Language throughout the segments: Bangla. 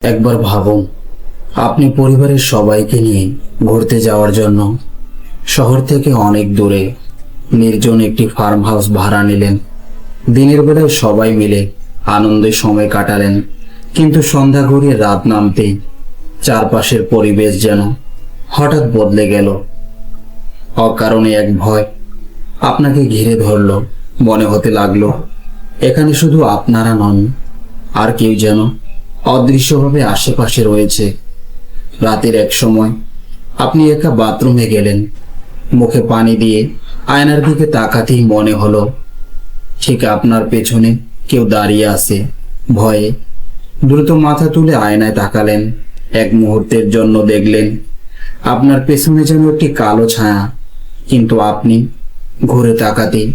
একবার ভাবুন, আপনি পরিবারের সবাইকে নিয়ে ঘুরতে যাওয়ার জন্য শহর থেকে অনেক দূরে নির্জন একটি ফার্ম হাউস ভাড়া নিলেন। দিনের বেলায় সবাই মিলে আনন্দে সময় কাটালেন, কিন্তু সন্ধ্যা গড়িয়ে রাত নামতেই চারপাশের পরিবেশ যেন হঠাৎ বদলে গেল। অকারণে এক ভয় আপনাকে ঘিরে ধরল। মনে হতে লাগলো এখানে শুধু আপনারা নন, আর কেউ যেন অদৃশ্যভাবে আশেপাশে রয়েছে। রাতের এক সময় আপনি একা বাথরুমে গেলেন। মুখে পানি দিয়ে আয়নার দিকে তাকাতেই মনে হলো ঠিক আপনার পেছনে কেউ দাঁড়িয়ে আছে। ভয়ে দ্রুত মাথা তুলে আয়নায় তাকালেন। এক মুহূর্তের জন্য দেখলেন আপনার পেছনে যেন একটি কালো ছায়া, কিন্তু আপনি ঘুরে তাকাতেই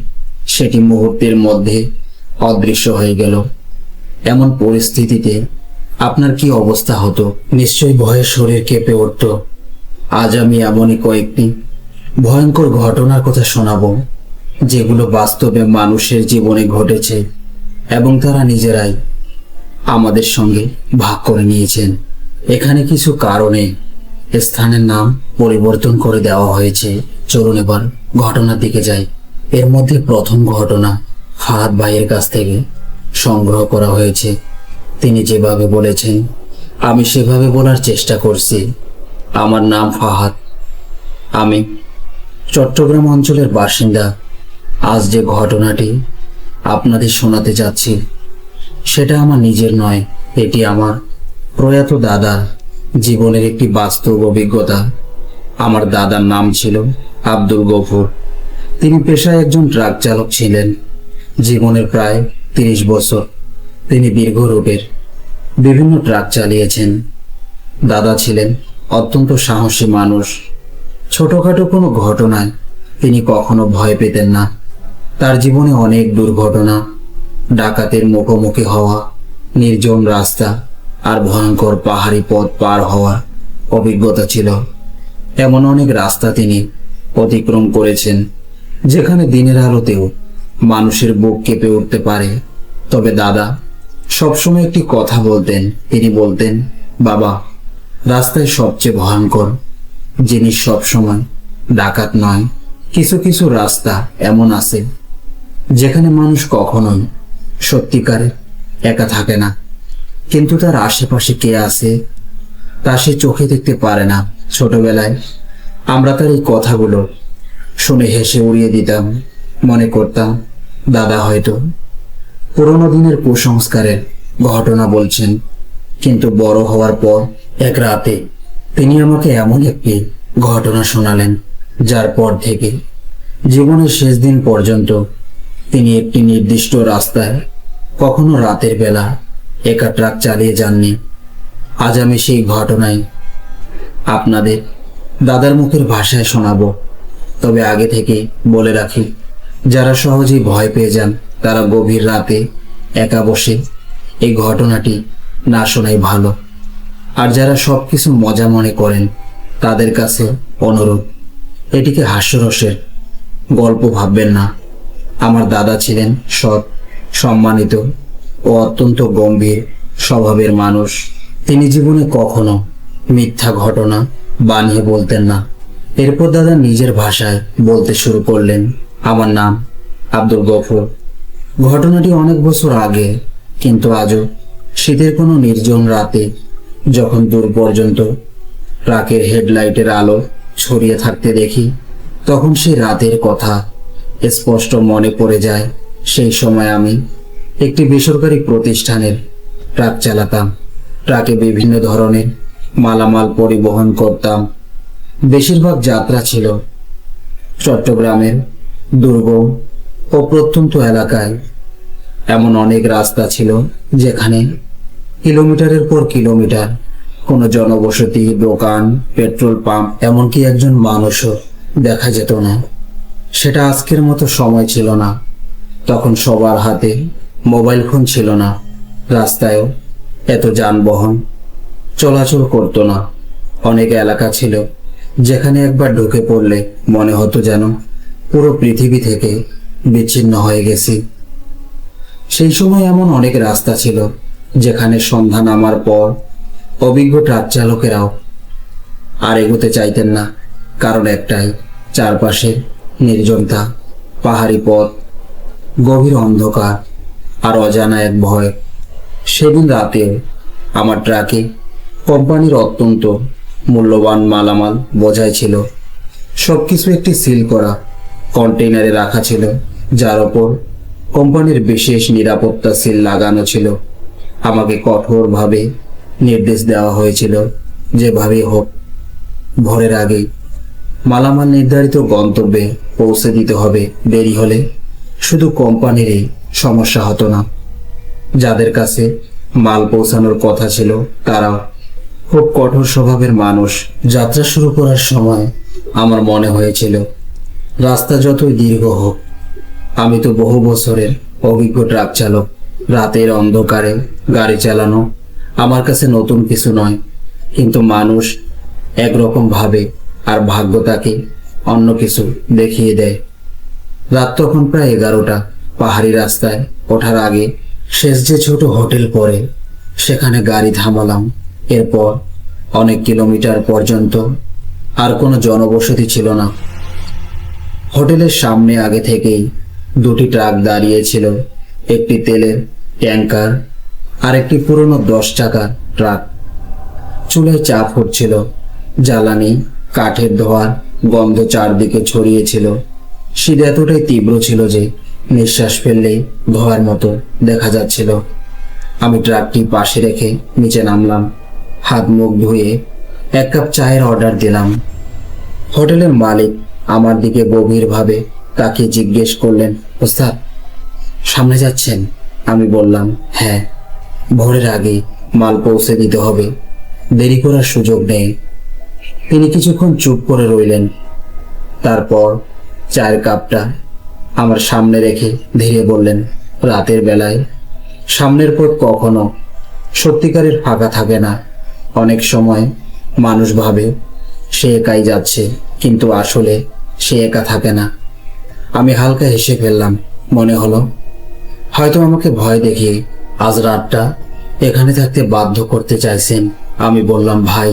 সেটি মুহূর্তের মধ্যে অদৃশ্য হয়ে গেল। এমন পরিস্থিতিতে আপনার কি অবস্থা হতো? নিশ্চয়ই ভয়ে শরীর কেঁপে উঠত। আজ আমি এমনই কয়েকটি ভয়ঙ্কর ঘটনার কথা শোনাবো, যেগুলো বাস্তবে মানুষের জীবনে ঘটেছে এবং তারা নিজেরাই আমাদের সঙ্গে ভাগ করে নিয়েছেন। এখানে কিছু কারণে স্থানের নাম পরিবর্তন করে দেওয়া হয়েছে। চলুন এবার ঘটনার দিকে যাই। এর মধ্যে প্রথম ঘটনা ফাহাদ ভাইয়ের কাছ থেকে সংগ্রহ করা হয়েছে। তিনি যেভাবে বলেছেন আমি সেভাবে বলার চেষ্টা করছি। আমার নাম ফাহাদ, আমি চট্টগ্রাম অঞ্চলের বাসিন্দা। আজ যে ঘটনাটি আপনাদের শোনাতে যাচ্ছি সেটা আমার নিজের নয়, এটি আমার প্রয়াত দাদার জীবনের একটি বাস্তব অভিজ্ঞতা। আমার দাদার নাম ছিল আব্দুল গফুর। তিনি পেশায় একজন ট্রাক চালক ছিলেন। জীবনের প্রায় 30 বছর তিনি দীর্ঘ রুটের বিভিন্ন ট্রাক চালিয়েছেন। দাদা ছিলেন অত্যন্ত সাহসী মানুষ। ছোটখাটো কোনো ঘটনায় তিনি কখনো ভয় পেতেন না। তার জীবনে অনেক দুর্ঘটনা, ডাকাতের মুখোমুখি হওয়া, নির্জন রাস্তা আর ভয়ঙ্কর পাহাড়ি পথ পার হওয়ার অভিজ্ঞতা ছিল। এমন অনেক রাস্তা তিনি অতিক্রম করেছেন যেখানে দিনের আলোতেও মানুষের বুক কেঁপে উঠতে পারে। তবে দাদা সবসময় একটি কথা বলতেন। তিনি বলতেন, বাবা, রাস্তায় সবচেয়ে ভয়ঙ্কর জিনিস সবসময় ডাকাত নয়। কিছু কিছু রাস্তা এমন আছে যেখানে মানুষ কখনোই সত্যিকারে একা থাকে না, কিন্তু তার আশেপাশে কে আছে তা সে চোখে দেখতে পারে না। ছোটবেলায় আমরা তার এই কথাগুলো শুনে হেসে উড়িয়ে দিতাম। মনে করতাম দাদা হয়তো পুরোনো দিনের কুসংস্কারের ঘটনা বলছেন। কিন্তু বড় হওয়ার পর এক রাতে তিনি আমাকে এমন একটি ঘটনা শোনালেন যার পর থেকে জীবনের শেষ দিন পর্যন্ত তিনি একটি নির্দিষ্ট রাস্তায় কখনো রাতের বেলা একা ট্রাক চালিয়ে যাননি। আজ আমি সেই ঘটনায় আপনাদের দাদার মুখের ভাষায় শোনাবো। তবে আগে থেকে বলে রাখি, যারা সহজেই ভয় পেয়ে যান তারা গভীর রাতে একা বসে এই ঘটনাটি না শোনাই ভালো। আর যারা সবকিছু মজা মনে করেন তাদের কাছে অনুরোধ, এটিকে হাস্যরসের গল্প ভাববেন না। আমার দাদা ছিলেন সৎ, সম্মানিত ও অত্যন্ত গম্ভীর স্বভাবের মানুষ। তিনি জীবনে কখনো মিথ্যা ঘটনা বানিয়ে বলতেন না। এরপর দাদা নিজের ভাষায় বলতে শুরু করলেন, আমার নাম আব্দুল গফুর। ঘটনাটি অনেক বছর আগে, কিন্তু আজও শীতের কোনো নির্জন রাতে যখন দূর পর্যন্ত ট্রাকের হেডলাইটের আলো ছড়িয়ে থাকতে দেখি, তখন সেই রাতের কথা স্পষ্ট মনে পড়ে যায়। সেই সময় আমি একটি বেসরকারি প্রতিষ্ঠানের ট্রাক চালাতাম। ট্রাকে বিভিন্ন ধরনের মালামাল পরিবহন করতাম। বেশিরভাগ যাত্রা ছিল চট্টগ্রামের দুর্গম ও প্রত্যন্ত এলাকায়। এমন অনেক রাস্তা ছিল যেখানে কিলোমিটারের পর কিলোমিটার কোনো জনবসতি, দোকান, পেট্রোল পাম্প, এমনকি একজন মানুষও দেখা যেত না। সেটা আজকের মতো সময় ছিল না। তখন সবার হাতে মোবাইল ফোন ছিল না। রাস্তায়ও এত যানবাহন চলাচল করতো না। অনেক এলাকা ছিল যেখানে একবার ঢুকে পড়লে মনে হতো যেন পুরো পৃথিবী থেকে বিচ্ছিন্ন হয়ে গেছি। সেই সময় এমন অনেক রাস্তা ছিল যেখানে সন্ধ্যা নামার পর অভিজ্ঞ ট্রাক চালকেরাও আর এগোতে চাইতেন না, কারণ একটাই, চারপাশে নির্জনতা, পাহাড়ি পথ, গভীর অন্ধকার আর অজানা এক ভয়। সেদিন রাতেও আমার ট্রাকে কোম্পানির অত্যন্ত মূল্যবান মালামাল বোঝাই ছিল। সবকিছু একটি সিল করা কন্টেইনারে রাখা ছিল, যার ওপর কোম্পানির বিশেষ নিরাপত্তা সিল লাগানো ছিল। আমাকে কঠোরভাবে নির্দেশ দেওয়া হয়েছিল, যেভাবেই হোক ভোরের আগেই মালামাল নির্ধারিত গন্তব্যে পৌঁছে দিতে হবে। দেরি হলে শুধু কোম্পানিরই সমস্যা হতো না, যাদের কাছে মাল পৌঁছানোর কথা ছিল তারাও। খুব কঠোর স্বভাবের মানুষ। যাত্রা শুরু করার সময় আমার মনে হয়েছিল, রাস্তা যতই দীর্ঘ হোক, আমি তো বহু বছরের অভিজ্ঞ ট্রাক চালক। রাতের অন্ধকারে গাড়ি চালানো আমার কাছে নতুন কিছু নয়। কিন্তু মানুষ একরকম ভাবে, আর ভাগ্য তাকে অন্য কিছু দেখিয়ে দেয়। রাত তখন প্রায় 11টা। পাহাড়ি রাস্তায় ওঠার আগে শেষ যে ছোট হোটেল পড়ে, সেখানে গাড়ি থামালাম। এরপর অনেক কিলোমিটার পর্যন্ত আর কোনো জনবসতি ছিল না। হোটেলের সামনে আগে থেকেই দুটি ট্রাক দাঁড়িয়েছিল, একটি তেলের ট্যাঙ্কার আর একটি পুরনো 10 চাকার ট্রাক। চুলায় চা ফুটছিল, জ্বালানি কাঠের ধোঁয়ার গন্ধ চারদিকে ছড়িয়েছিল। শীত এতটাই তীব্র ছিল যে নিঃশ্বাস ফেললেই ধোঁয়ার মতো দেখা যাচ্ছিল। আমি ট্রাকটি পাশে রেখে নিচে নামলাম, হাত মুখ ধুয়ে 1 কাপ চায়ের অর্ডার দিলাম। হোটেলের মালিক আমার দিকে গভীরভাবে তাকিয়ে জিজ্ঞেস করলেন, ওস্তাদ সামনে যাচ্ছেন? আমি বললাম, হ্যাঁ, ভোরের আগে মাল পৌঁছে দিতে হবে, দেরি করার সুযোগ নেই। তিনি কিছুক্ষণ চুপ করে রইলেন, তারপর চায়ের কাপটা আমার সামনে রেখে ধীরে বললেন, রাতের বেলায় সামনের পথ কখনো সত্যিকারের ফাঁকা থাকে না। অনেক সময় মানুষ ভাবে সে একাই যাচ্ছে, কিন্তু আসলে সে একা থাকে না। আমি হালকা হেসে ফেললাম। মনে হলো হয়তো আমাকে ভয় দেখিয়ে আজ রাতটা এখানে থাকতে বাধ্য করতে চাইছেন। আমি বললাম, ভাই,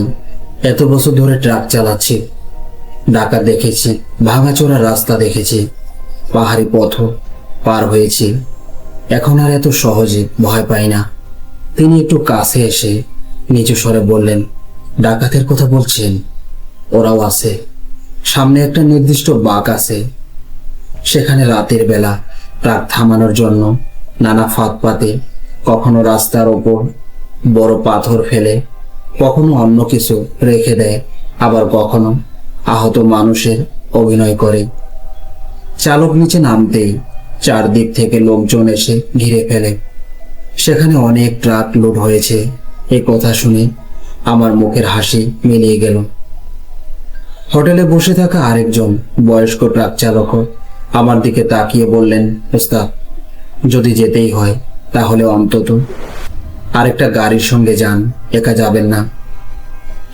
এত বছর ধরে ট্রাক চালাচ্ছি, ডাকাত দেখেছি, ভাঙাচোরা রাস্তা দেখেছি, পাহাড়ি পথও পার হয়েছি, এখন আর এত সহজে ভয় পাই না। তিনি একটু কাছে এসে নিচু স্বরে বললেন, ডাকাতের কথা বলছেন? ওরাও আছে, সামনে একটা নির্দিষ্ট বাঁক আছে, সেখানে রাতের বেলা ট্রাক থামানোর জন্য নানা ফাঁদ পাতে, কখনো রাস্তার ওপর বড় পাথর ফেলে, কখনো অন্য কিছু রেখে দেয়, আবার কখনো আহত মানুষের অভিনয় করে। চালক নিচে নামতেই চারদিক থেকে লোকজন এসে ঘিরে ফেলে। সেখানে অনেক ট্রাক লোড হয়েছে। এই কথা শুনে আমার মুখের হাসি মিলিয়ে গেল। হোটেলে বসে থাকা আরেকজন বয়স্ক ট্রাক চালকও আমার দিকে তাকিয়ে বললেন, ওস্তাদ, যদি যেতেই হয় তাহলে অন্তত আরেকটা গাড়ির সঙ্গে যান, একা যাবেন না,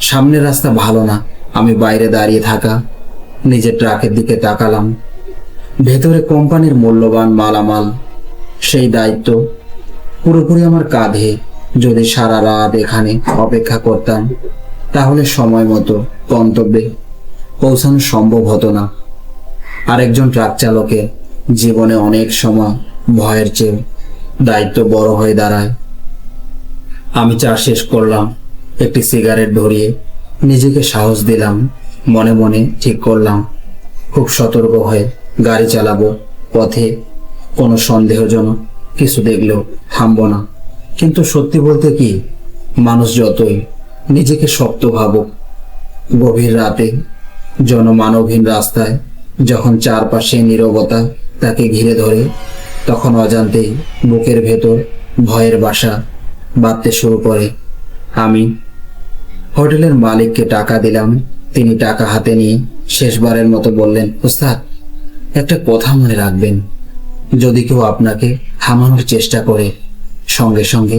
সামনের রাস্তা ভালো না। আমি বাইরে দাঁড়িয়ে থাকা নিজের ট্রাকের দিকে তাকালাম। ভেতরে কোম্পানির মূল্যবান মালামাল, সেই দায়িত্ব পুরোপুরি আমার কাঁধে। যদি সারা রাত এখানে অপেক্ষা করতাম, তাহলে সময় মতো গন্তব্যে পৌঁছানো সম্ভব হতো না। আরেকজন ট্রাক চালকের জীবনে অনেক সময় ভয়ের চেয়ে দায়িত্ব বড় হয়ে দাঁড়ায়। আমি চা শেষ করলাম, একটি সিগারেট ধরিয়ে নিজেকে সাহস দিলাম। মনে মনে ঠিক করলাম, খুব সতর্ক হয়ে গাড়ি চালাবো। পথে কোনো সন্দেহজনক কিছু দেখলেও থামবো না। কিন্তু সত্যি বলতে কি, মানুষ যতই নিজেকে শক্ত ভাবুক, গভীর রাতে জনমানবহীন রাস্তায় যখন চারপাশে নীরবতা তাকে ঘিরে ধরে, তখন অজান্তেই বুকের ভেতর ভয়ের বাসা বাঁধতে শুরু করে। আমি হোটেলের মালিককে টাকা দিলাম। তিনি টাকা হাতে নিয়ে শেষবারের মতো বললেন, ওস্তাদ, একটা কথা মনে রাখবেন, যদি কেউ আপনাকে থামানোর চেষ্টা করে, সঙ্গে সঙ্গে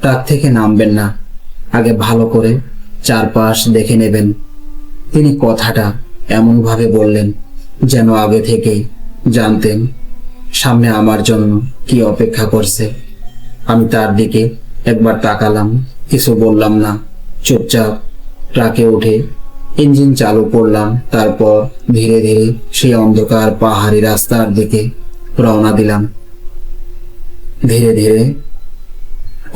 ট্রাক থেকে নামবেন না, আগে ভালো করে চারপাশ দেখে নেবেন। তিনি কথাটা এমনভাবে বললেন যেন আগে থেকেই জানতেন সামনে আমার জন্য কি অপেক্ষা করছে। আমি তার দিকে একবার তাকালাম, কিছু বললাম না। চুপচাপ ট্রাকে উঠে ইঞ্জিন চালু করলাম। তারপর ধীরে ধীরে সেই অন্ধকার পাহাড়ি রাস্তার দিকে রওনা দিলাম। ধীরে ধীরে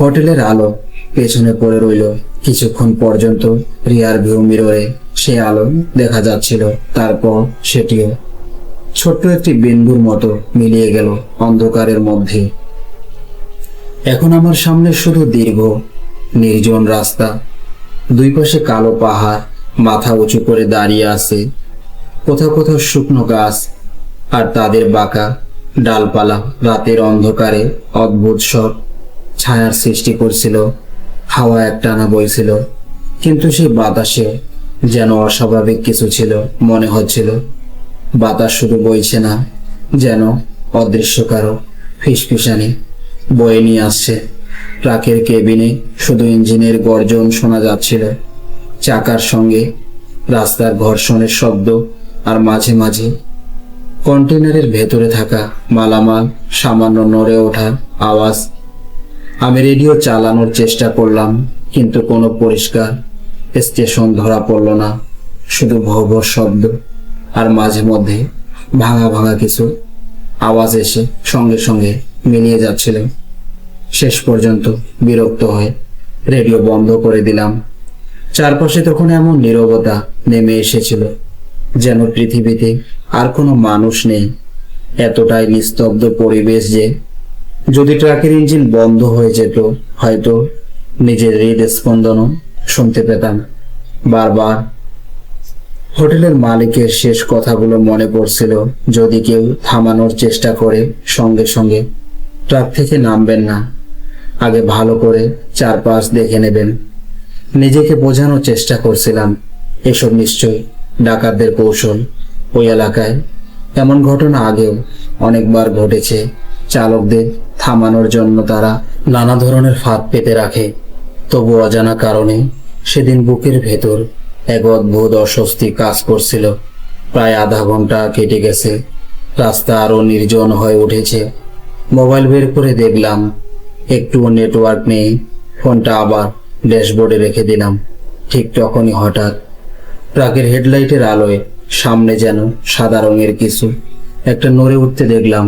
হোটেলের আলো পেছনে পড়ে রইল। কিছুক্ষণ পর্যন্ত রিয়ার ভিউ মিররে সে আলো দেখা যাচ্ছিল। তারপর সেটিও ছোট্ট একটি বিন্দুর মতো মিলিয়ে গেল অন্ধকারের মধ্যে। এখন আমার সামনে শুধু দীর্ঘ নির্জন রাস্তা, দুই পাশে কালো পাহাড় মাথা উঁচু করে দাঁড়িয়ে আছে। কোথাও কোথাও শুকনো গাছ আর তাদের বাঁকা ডালপালা রাতের অন্ধকারে অদ্ভুত সব ছায়ার সৃষ্টি করছিল। হাওয়া একটানা বইছিল, কিন্তু সেই বাতাসে যেন অস্বাভাবিক কিছু ছিল মনে হচ্ছিল। বাতাস শুধু বইছে না, যেন অদৃশ্য কারো ফিসফিসানি বয়ে নিয়ে আসছে। ট্রাকের কেবিনে শুধু ইঞ্জিনের গর্জন শোনা যাচ্ছিল, চাকার সঙ্গে রাস্তার ঘর্ষণের শব্দ, আর মাঝে মাঝে কন্টেনারের ভেতরে থাকা মালামাল সামান্য নড়ে ওঠার আওয়াজ। আমি রেডিও চালানোর চেষ্টা করলাম, কিন্তু কোনো পরিষ্কার স্টেশন ধরা পড়ল না। শুধু ভৌ ভৌ শব্দ আর মাঝে মধ্যে ভাঙা ভাঙা কিছু আওয়াজ এসে সঙ্গে সঙ্গে মিলিয়ে যাচ্ছিল। শেষ পর্যন্ত বিরক্ত হয়ে রেডিও বন্ধ করে দিলাম। চারপাশে তখন এমন নীরবতা নেমে এসেছিল, যেন পৃথিবীতে আর কোনো মানুষ নেই। এতটাই নিস্তব্ধ পরিবেশ যে যদি ট্রাকের ইঞ্জিন বন্ধ হয়ে যেত, হয়তো নিজের হৃদস্পন্দনও শুনতে পেতাম। বারবার হোটেলের মালিকের শেষ কথাগুলো মনে পড়ছিল, যদি কেউ থামানোর চেষ্টা করে সঙ্গে সঙ্গে ট্রাক থেকে নামবেন না, আগে ভালো করে চারপাশ দেখে নেবেন। নিজেকে বোঝানোর চেষ্টা করছিলাম এসব নিশ্চয়ই ডাকাতদের কৌশল। ওই এলাকায় এমন ঘটনা আগেও অনেকবার ঘটেছে। চালকদের থামানোর জন্য তারা নানা ধরনের ফাঁদ পেতে রাখে। তবু অজানা কারণে সেদিন বুকের ভেতর এক অদ্ভুত অস্বস্তি কাজ করছিল। প্রায় আধা ঘন্টা কেটে গেছে, রাস্তা আরো নির্জন হয়ে উঠেছে। মোবাইল বের করে দেখলাম একটুও নেটওয়ার্ক নেই। ফোনটা আবার ড্যাশবোর্ডে রেখে দিলাম। ঠিক তখনই হঠাৎ ট্রাকের হেডলাইটের আলোয় সামনে যেন সাদা রঙের কিছু একটা নড়ে উঠতে দেখলাম।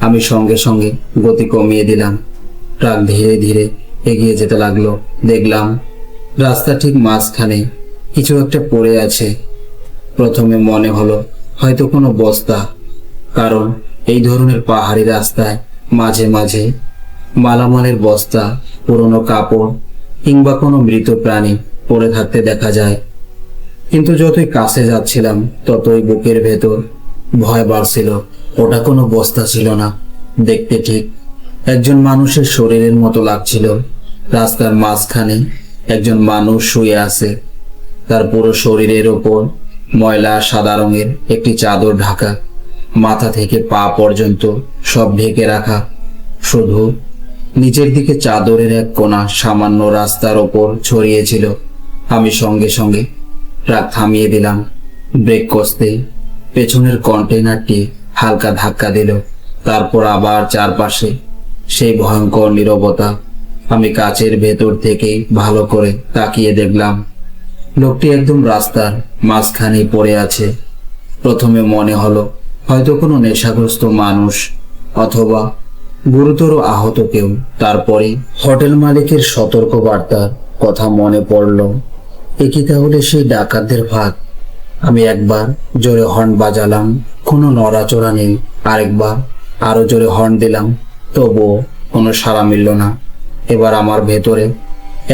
আমি সঙ্গে সঙ্গে গতি কমিয়ে দিলাম। ট্রাক ধীরে ধীরে এগিয়ে যেতে লাগলো। দেখলাম রাস্তা ঠিক মাঝখানে কিছু একটা পড়ে আছে। প্রথমে মনে হলো হয়তো কোনো বস্তা, কারণ এই ধরনের পাহাড়ি রাস্তায় মাঝে মাঝে মালামালের বস্তা, পুরনো কাপড় কিংবা কোনো মৃত প্রাণী পড়ে থাকতে দেখা যায়। কিন্তু যতই কাছে যাচ্ছিলাম ততই বুকের ভেতর ভয় বাড়ছিল। ওটা কোনো বস্তা ছিল না, দেখতে ঠিক একজন মানুষের শরীরের মতো লাগছিল। রাস্তার মাঝখানে একজন মানুষ শুয়ে আছে, তার পুরো শরীরের ওপর ময়লা সাদা রঙের একটি চাদর ঢাকা, মাথা থেকে পা পর্যন্ত সব ঢেকে রাখা। শুধু নিচের দিকে চাদরের এক কোণা সামান্য রাস্তার ওপর ছড়িয়েছিল। আমি সঙ্গে সঙ্গে ট্রাক থামিয়ে দিলাম। ব্রেক কষতেই পেছনের কন্টেইনারটি হালকা ধাক্কা দিল। তারপর আবার চারপাশে সেই ভয়ঙ্কর নীরবতা। আমি কাচের ভেতর থেকে ভালো করে তাকিয়ে দেখলাম লোকটি একদম রাস্তার মাঝখানে পড়ে আছে। প্রথমে মনে হলো হয়তো কোনো নেশাগ্রস্ত মানুষ অথবা গুরুতর আহত কেউ। তারপরে হোটেল মালিকের সতর্ক বার্তার কথা মনে পড়ল। একই তাহলে সেই ডাকাতদের ভাগ। আমি একবার জোরে হর্ন বাজালাম, কোনো নড়াচড়া নেই। আরেকবার আরো জোরে হর্ন দিলাম, তবুও কোনো সাড়া মিলল না। এবার আমার ভেতরে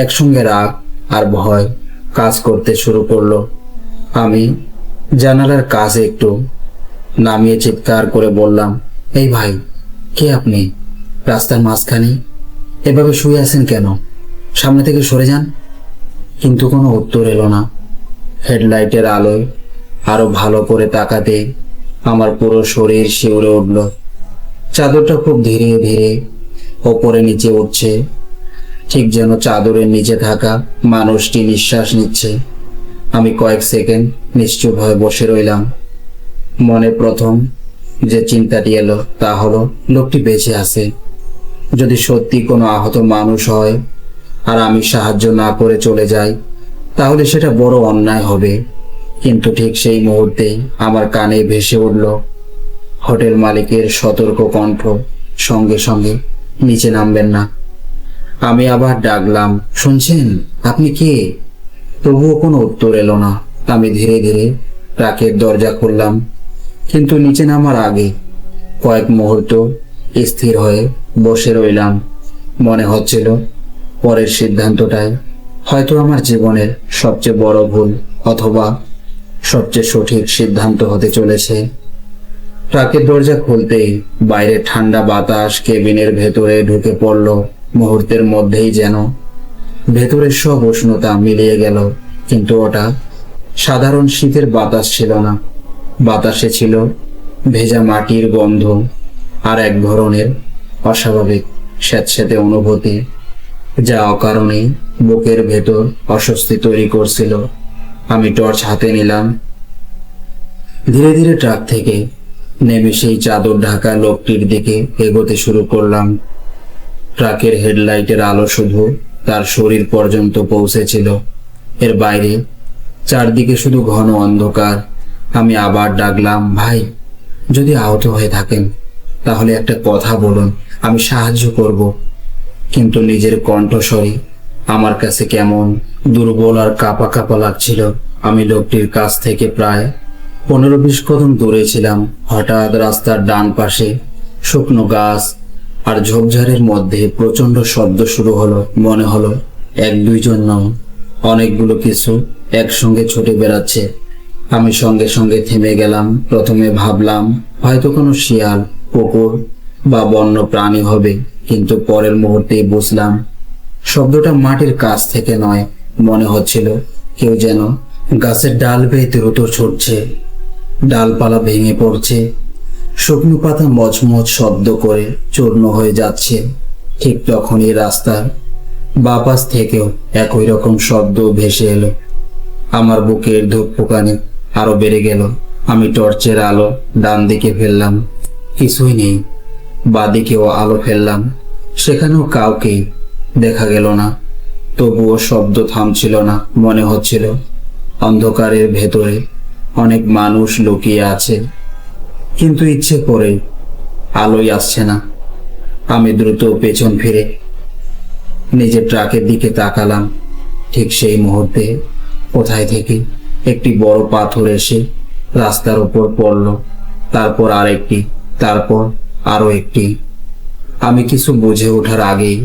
একসঙ্গে রাগ আর ভয় কাজ করতে শুরু করলো। আমি জানালার কাছে একটু নামিয়ে চিৎকার করে বললাম, এই ভাই, কে আপনি? রাস্তার মাঝখানে এভাবে শুয়ে আছেন কেন? সামনে থেকে সরে যান। কিন্তু কোনো উত্তর এলো না। হেডলাইটের আলোয় আরো ভালো করে তাকাতে আমার পুরো শরীর শিউরে উঠল। চাদরটা খুব ধীরে ধীরে ওপরে নিচে উঠছে, ঠিক যেন চাদরের নিচে থাকা মানুষটি নিঃশ্বাস নিচ্ছে। আমি কয়েক সেকেন্ড নিশ্চুপ হয়ে বসে রইলাম। মনে প্রথম যে চিন্তাটি এলো তা হলো লোকটি বেঁচে আছে। যদি সত্যি কোনো আহত মানুষ হয়, আর আমি সাহায্য না করে চলে যাই, তাহলে সেটা বড় অন্যায় হবে। কিন্তু ঠিক সেই মুহূর্তেই আমার কানে ভেসে উঠল হোটেল মালিকের সতর্ক কণ্ঠ, সঙ্গে সঙ্গে নিচে নামবেন না। আমি আবার ডাকলাম, শুনছেন, আপনি কে? তবুও কোনো উত্তর এলো না। আমি ধীরে ধীরে ট্রাকের দরজা খুললাম, কিন্তু নিচে নামার আগে কয়েক মুহূর্ত স্থির হয়ে বসে রইলাম। মনে হচ্ছিল পরের সিদ্ধান্তটাই হয়তো আমার জীবনের সবচেয়ে বড় ভুল, অথবা সবচেয়ে সঠিক সিদ্ধান্ত হতে চলেছে। ট্রাকের দরজা খুলতেই বাইরে ঠান্ডা বাতাস কেবিনের ভেতরে ঢুকে পড়ল। মুহূর্তের মধ্যেই যেন ভেতরের সব উষ্ণতা মিলিয়ে গেল। কিন্তু ওটা সাধারণ শীতের বাতাস ছিল না। বাতাসে ছিল ভেজা মাটির গন্ধ আর এক ধরনের অস্বাভাবিক স্যাঁতস্যাঁতে অনুভূতি, যা অকারণেই বুকের ভেতর অস্বস্তি তৈরি করছিল। আমি টর্চ হাতে নিলাম। ধীরে ধীরে ট্রাক থেকে নেমে সেই চাদর ঢাকা লোকটির দিকে এগোতে শুরু করলাম। ট্রাকের হেডলাইটের আলো শুধু তার শরীর পর্যন্ত পৌঁছেছিল। এর বাইরে চারদিকে শুধু ঘন অন্ধকার। আমি আবার ডাকলাম, ভাই, যদি আহত হয়ে থাকেন তাহলে একটা কথা বলুন, আমি সাহায্য করব। কিন্তু নিজের কণ্ঠস্বরই আমার কাছে কেমন দুর্বল আর কাঁপা কাঁপা লাগছিল। আমি লোকটির কাছ থেকে প্রায় 15-20 কদম দূরে ছিলাম। হঠাৎ রাস্তার ডান পাশে শুকনো গাছ আর ঝোপঝাড়ের মধ্যে প্রচন্ড শব্দ শুরু হলো। মনে হলো 1-2 জন নয়, অনেকগুলো কিছু একসঙ্গে ছুটে বেড়াচ্ছে। আমি সঙ্গে সঙ্গে থেমে গেলাম। প্রথমে ভাবলাম হয়তো কোনো শিয়াল, কুকুর বা বন্য প্রাণী হবে, কিন্তু পরের মুহূর্তেই বুঝলাম শব্দটা মাটির কাছ থেকে নয়। মনে হচ্ছিল কেউ যেন গাছের ডাল বেয়ে দ্রুত ছুটছে। ডালপালা ভেঙে পড়ছে, শুকনো পাতা মচমচ শব্দ করে চূর্ণ হয়ে যাচ্ছে। ঠিক তখনই রাস্তার বাঁ পাশ থেকেও একই রকম শব্দ ভেসে এলো। আমার বুকের ধুকপুকানি আরো বেড়ে গেল। আমি টর্চের আলো ডান দিকে ফেললাম, কিছুই নেই। বাঁ দিকেও আলো ফেললাম, সেখানেও কাউকে দেখা গেল না। তবুও শব্দ থামছিল না। মনে হচ্ছিল অন্ধকারের ভেতরে অনেক মানুষ লুকিয়ে আছে, কিন্তু ইচ্ছে করে আলোই আসছে না। আমি দ্রুত পেছন ফিরে নিজের ট্রাকের দিকে তাকালাম। ঠিক সেই মুহূর্তে কোথায় থেকে একটি বড় পাথর এসে রাস্তার উপর পড়ল, তারপর আরেকটি, তারপর আরো একটি। আমি কিছু বুঝে ওঠার আগেই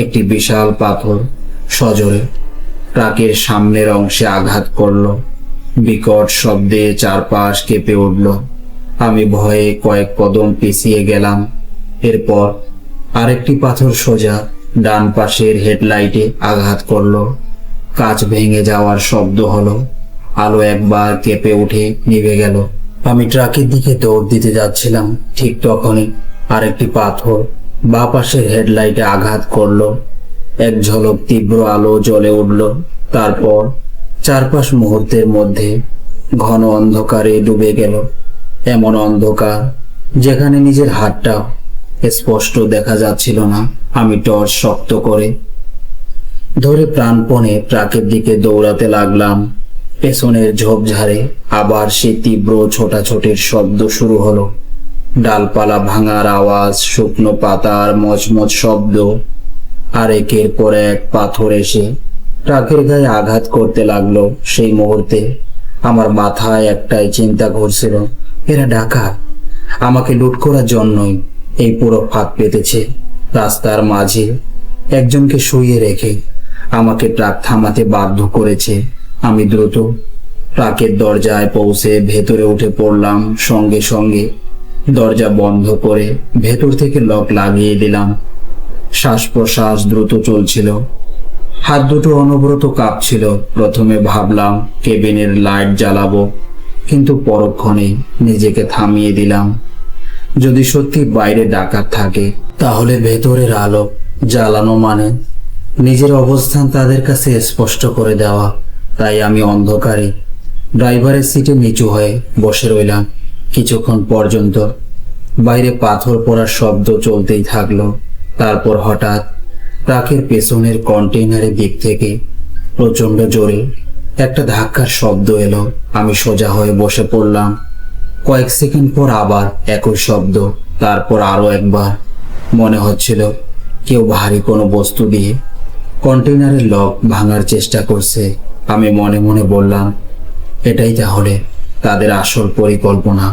একটি বিশাল পাথর সজোরে ট্রাকের সামনের অংশে আঘাত করল। বিকট শব্দে চারপাশ কেঁপে উঠল। আমি ভয়ে কয়েক কদম পিছিয়ে গেলাম। এরপর আরেকটি পাথর সোজা ডান পাশের হেডলাইটে আঘাত করল। কাঁচ ভেঙে যাওয়ার শব্দ হলো। আলো একবার কেঁপে উঠে নিভে গেল। আমি ট্রাকের দিকে দৌড় দিতে যাচ্ছিলাম, ঠিক তখনই আরেকটি পাথর বাঁ পাশের হেডলাইটে আঘাত করলো। এক ঝলক তীব্র আলো জ্বলে উঠল। তারপর চারপাশ মুহূর্তের মধ্যে ঘন অন্ধকারে ডুবে গেল। এমন অন্ধকার যেখানে নিজের হাতটা স্পষ্ট দেখা যাচ্ছিল না। আমি টর্চ শক্ত করে ধরে প্রাণপণে ট্রাকের দিকে দৌড়াতে লাগলাম। পেছনের ঝোপঝাড়ে আবার সে তীব্র ছোটাছুটির শব্দ শুরু হলো। ডালপালা ভাঙার আওয়াজ, শুকনো পাতার মচমচ শব্দ, আর একের পর এক পাথর এসে ট্রাকের গায়ে আঘাত করতে লাগলো। সেই মুহূর্তে আমার মাথায় একটাই চিন্তা ঘুরছিল, এরা ডাকাত, আমাকে লুট করার জন্যই এই পুরো ফাঁদ পেতেছে। রাস্তার মাঝে একজনকে শুইয়ে রেখে আমাকে ট্রাক থামাতে বাধ্য করেছে। আমি দ্রুত ট্রাকের দরজায় পৌঁছে ভেতরে উঠে পড়লাম। সঙ্গে সঙ্গে দরজা বন্ধ করে ভেতর থেকে লক লাগিয়ে দিলাম। শ্বাস প্রশ্বাস দ্রুত চলছিল, হাত দুটো অনবরত কাঁপছিল। প্রথমে ভাবলাম কেবিনের লাইট জ্বালাবো, কিন্তু পরক্ষণেই নিজেকে থামিয়ে দিলাম। যদি সত্যি বাইরে ডাকাত থাকে তাহলে ভেতরের আলো জ্বালানো মানে নিজের অবস্থান তাদের কাছে স্পষ্ট করে দেওয়া। তাই আমি অন্ধকারে ড্রাইভারের সিটে নিচু হয়ে বসে রইলাম কিছুক্ষণ পর্যন্ত। বাইরে পাথর পড়ার শব্দ চলতেই থাকলো। তারপর হঠাৎ ট্রাকের পেছনের কন্টেইনারের দিক থেকে প্রচন্ড জোরে একটা ধাক্কার শব্দ এলো। আমি সোজা হয়ে বসে পড়লাম। কয়েক সেকেন্ড পর আবার একই শব্দ, তারপর আরো একবার। মনে হচ্ছিল কেউ ভারী কোনো বস্তু দিয়ে কন্টেইনারের লক ভাঙার চেষ্টা করছে। আমি মনে মনে বললাম, এটাই তাহলে তাদের আসল পরিকল্পনা।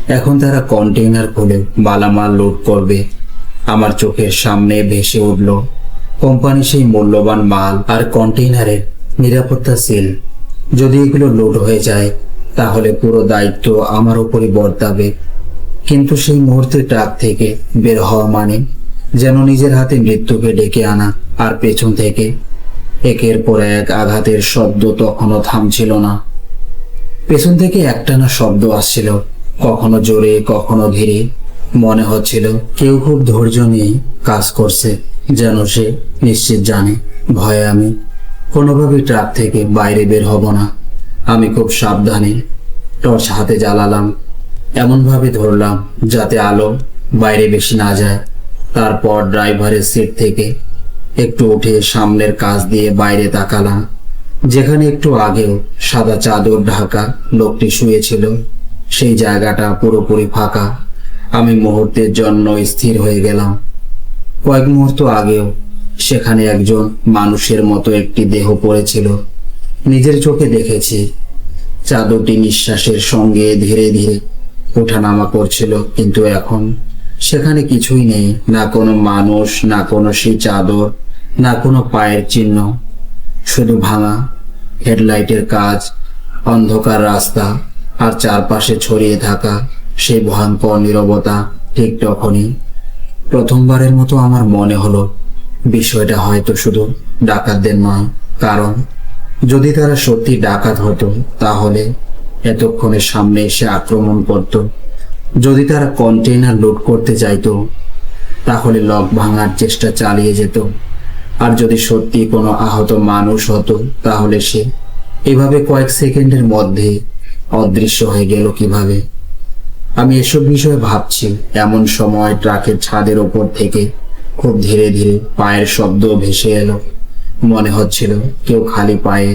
এখন তারা কন্টেইনার খুলে মালামাল লুট করবে। আমার চোখের সামনে ভেসে উঠল কোম্পানি সেই মূল্যবান মাল আর কন্টেইনারের নিরাপত্তা সিল। যদি এগুলো লুট হয়ে যায় তাহলে পুরো দায়িত্ব আমার উপরই বর্তাবে। কিন্তু সেই মুহূর্তে ট্রাক থেকে বের হওয়া মানে যেন নিজের হাতে মৃত্যুকে ডেকে আনা। আর পেছন থেকে একের পর এক আঘাতের শব্দ তখনও থামছিল না। পেছন থেকে একটানা শব্দ আসছিল, কখনো জোরে কখনো ধীরে। মনে হচ্ছিল কেউ খুব ধৈর্য নিয়ে কাজ করছে, যেন সে নিশ্চিত জানে ভয়ে আমি কোনোভাবেই ট্রাক থেকে বাইরে বের হব না। আমি খুব সাবধানে টর্চ হাতে জ্বালালাম, এমনভাবে ধরলাম যাতে আলো বাইরে বেশি না যায়। তারপর ড্রাইভারের সিট থেকে একটু উঠে সামনের কাচ দিয়ে বাইরে তাকালাম। যেখানে একটু আগেও সাদা চাদর ঢাকা লোকটি শুয়েছিল, সেই জায়গাটা পুরোপুরি ফাঁকা। আমি মুহূর্তের জন্য স্থির হয়ে গেলাম। কয়েক মুহূর্ত আগেও সেখানে একজন মানুষের মতো একটি দেহ পড়েছিল। নিজের চোখে দেখেছি চাদরটি নিঃশ্বাসের সঙ্গে ধীরে ধীরে ওঠানামা করছিল, কিন্তু এখন সেখানে কিছুই নেই। না কোনো মানুষ, না কোনো সেই চাদর, না কোনো পায়ের চিহ্ন। শুধু ভাঙা হেডলাইটের কাজ, অন্ধকার রাস্তা আর চারপাশে ছড়িয়ে থাকা সেই ভয়ঙ্কর নীরবতা। ঠিক তখনই প্রথমবারের মতো আমার মনে হলো বিষয়টা হয়তো শুধু ডাকাতদের নয়। কারণ যদি তারা সত্যি ডাকাত হতো তাহলে এতক্ষণে সামনে এসে আক্রমণ করত। যদি তারা কন্টেইনার লুট করতে চাইতো তাহলে লক ভাঙার চেষ্টা চালিয়ে যেত। আর যদি সত্যি কোনো আহত মানুষ হতো তাহলে সে এভাবে কয়েক সেকেন্ডের মধ্যে অদৃশ্য হয়ে গেল কিভাবে? আমি এসব বিষয়ে ভাবছি এমন সময় ট্রাকের ছাদের ওপর থেকে খুব ধীরে ধীরে পায়ের শব্দ ভেসে এলো। মনে হচ্ছিল কেউ খালি পায়ে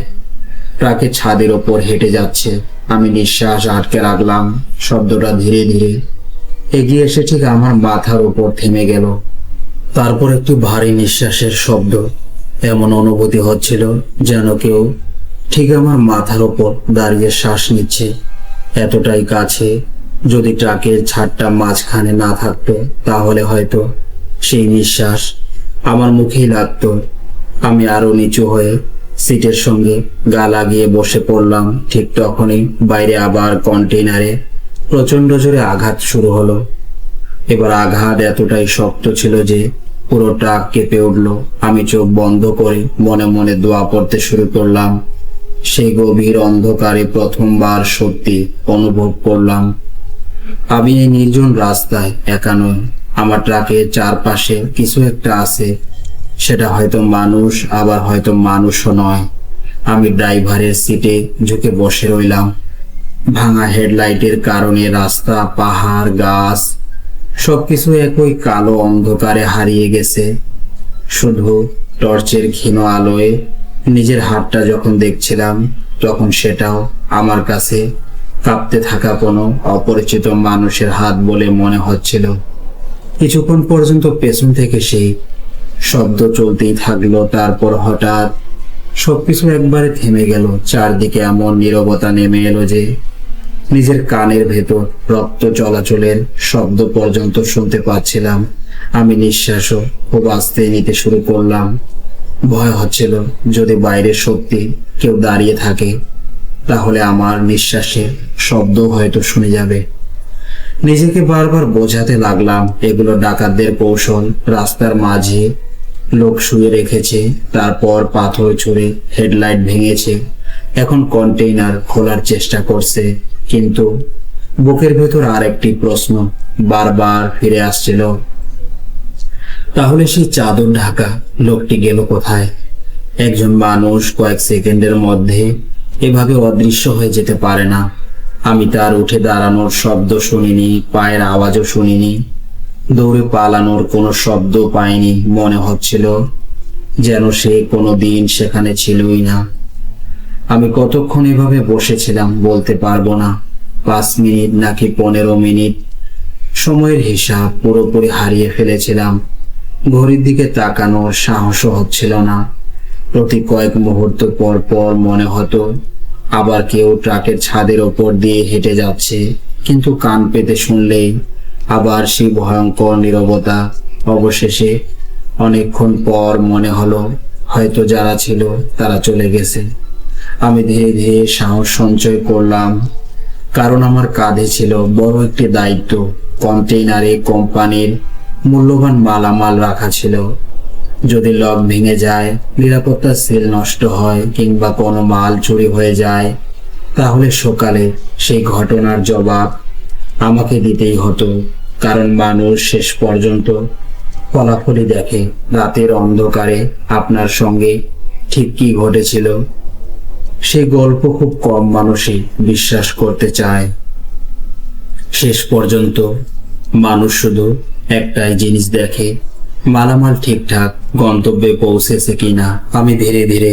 ট্রাকের ছাদের ওপর হেঁটে যাচ্ছে। আমি নিঃশ্বাস আটকে রাখলাম। শব্দটা ধীরে ধীরে এগিয়ে এসে ঠিক আমার মাথার উপর থেমে গেল। তারপর একটু ভারী নিঃশ্বাসের শব্দ। এমন অনুভূতি হচ্ছিল যেন কেউ ঠিক আমার মাথার উপর দাঁড়িয়ে শ্বাস নিচ্ছে, এতটাই কাছে। যদি ট্রাকের ছাদটা মাঝখানে না থাকতো তাহলে হয়তো সেই নিঃশ্বাস আমার মুখেই লাগতো। আমি আরো নিচু হয়ে সিটের সঙ্গে গা লাগিয়ে বসে পড়লাম। ঠিক তখনই বাইরে আবার কন্টেইনারে প্রচন্ড জোরে আঘাত শুরু হলো। এবার আঘাত এতটাই শক্ত ছিল যে পুরো ট্রাক কেঁপে উঠল। আমি চোখ বন্ধ করে মনে মনে দোয়া পড়তে শুরু করলাম। সেই গভীর অন্ধকারে প্রথমবার সত্যি অনুভব করলাম আমি এই নির্জন রাস্তায় একা নই। আমার ট্রাকের চারপাশে কিছু একটা আছে। সেটা হয়তো মানুষ, আবার হয়তো মানুষও নয়। আমি ড্রাইভারের সিটে ঝুঁকে বসে রইলাম। ভাঙা হেডলাইটের কারণে রাস্তা, পাহাড়, গাছ সবকিছু একই কালো অন্ধকারে হারিয়ে গেছে। শুধু টর্চের ক্ষীণ আলোয় নিজের হাতটা যখন দেখছিলাম তখন সেটাও আমার কাছে কাঁপতে থাকা কোনো অপরিচিত মানুষের হাত বলে মনে হচ্ছিল। কিছুক্ষণ পর্যন্ত পেছন থেকে সেই শব্দ চলতেই থাকলো। তারপর হঠাৎ সবকিছু একবারে থেমে গেল। চারদিকে এমন নীরবতা নেমে এলো যে নিজের কানের ভেতর রক্ত চলাচলের শব্দ পর্যন্ত শুনতে পাচ্ছিলাম। আমি নিঃশ্বাসও খুব আস্তে নিতে শুরু করলাম। ভয় হচ্ছিল যদি বাইরে সত্যি কেউ দাঁড়িয়ে থাকে তাহলে আমার নিঃশ্বাসের শব্দ হয়তো শুনে যাবে। নিজেকে বারবার বোঝাতে লাগলাম এগুলো ডাকাতদের কৌশল। রাস্তার মাঝে লোক শুয়ে রেখেছে, তারপর পাথর ছুঁড়ে হেডলাইট ভেঙেছে, এখন কন্টেইনার খোলার চেষ্টা করছে। কিন্তু বুকের ভেতর আর একটি প্রশ্ন বারবার ফিরে আসছিল, তাহলে সেই চাদর ঢাকা লোকটি গেল কোথায়? একজন মানুষ কয়েক সেকেন্ডের মধ্যে এভাবে অদৃশ্য হয়ে যেতে পারে না। আমি তার উঠে দাঁড়ানোর শব্দ শুনিনি, পায়ের আওয়াজও শুনিনি। দৌড়ে পালানোর কোনো শব্দ পাইনি, মনে হচ্ছিল যেন সে কোনো দিন সেখানে ছিলই না। আমি কতক্ষণ এভাবে বসেছিলাম বলতে পারবো না, 5 মিনিট নাকি 15 মিনিট। সময়ের হিসাব পুরোপুরি হারিয়ে ফেলেছিলাম। ঘড়ির দিকে তাকানোর সাহসও হচ্ছিল না। প্রতি কয়েক মুহূর্ত পর পর মনে হতো আবার কেউ ট্রাকের ছাদের ওপর দিয়ে হেঁটে যাচ্ছে, কিন্তু কান পেতে শুনলেই আবার সেই ভয়ঙ্কর নীরবতা। অবশেষে অনেকক্ষণ পর মনে হলো হয়তো যারা ছিল তারা চলে গেছে। আমি ধীরে ধীরে সাহস সঞ্চয় করলাম, কারণ আমার কাঁধে ছিল বড় একটি দায়িত্ব। কন্টেইনারে কোম্পানির মূল্যবান মালামাল রাখা ছিল। যদি লক ভেঙে যায়, নিরাপত্তা সিল নষ্ট হয় কিংবা কোনো মাল চুরি হয়ে যায়, তাহলে সকালে সেই ঘটনার জবাব আমাকে দিতেই হতো। কারণ মানুষ শেষ পর্যন্ত ফলাফলই দেখে। রাতের অন্ধকারে আপনার সঙ্গে ঠিক কি ঘটেছিল সেই গল্প খুব কম মানুষই বিশ্বাস করতে চায়। শেষ পর্যন্ত মানুষ শুধু একটাই জিনিস দেখে, মালামাল ঠিকঠাক গন্তব্যে পৌঁছেছে কিনা। আমি ধীরে ধীরে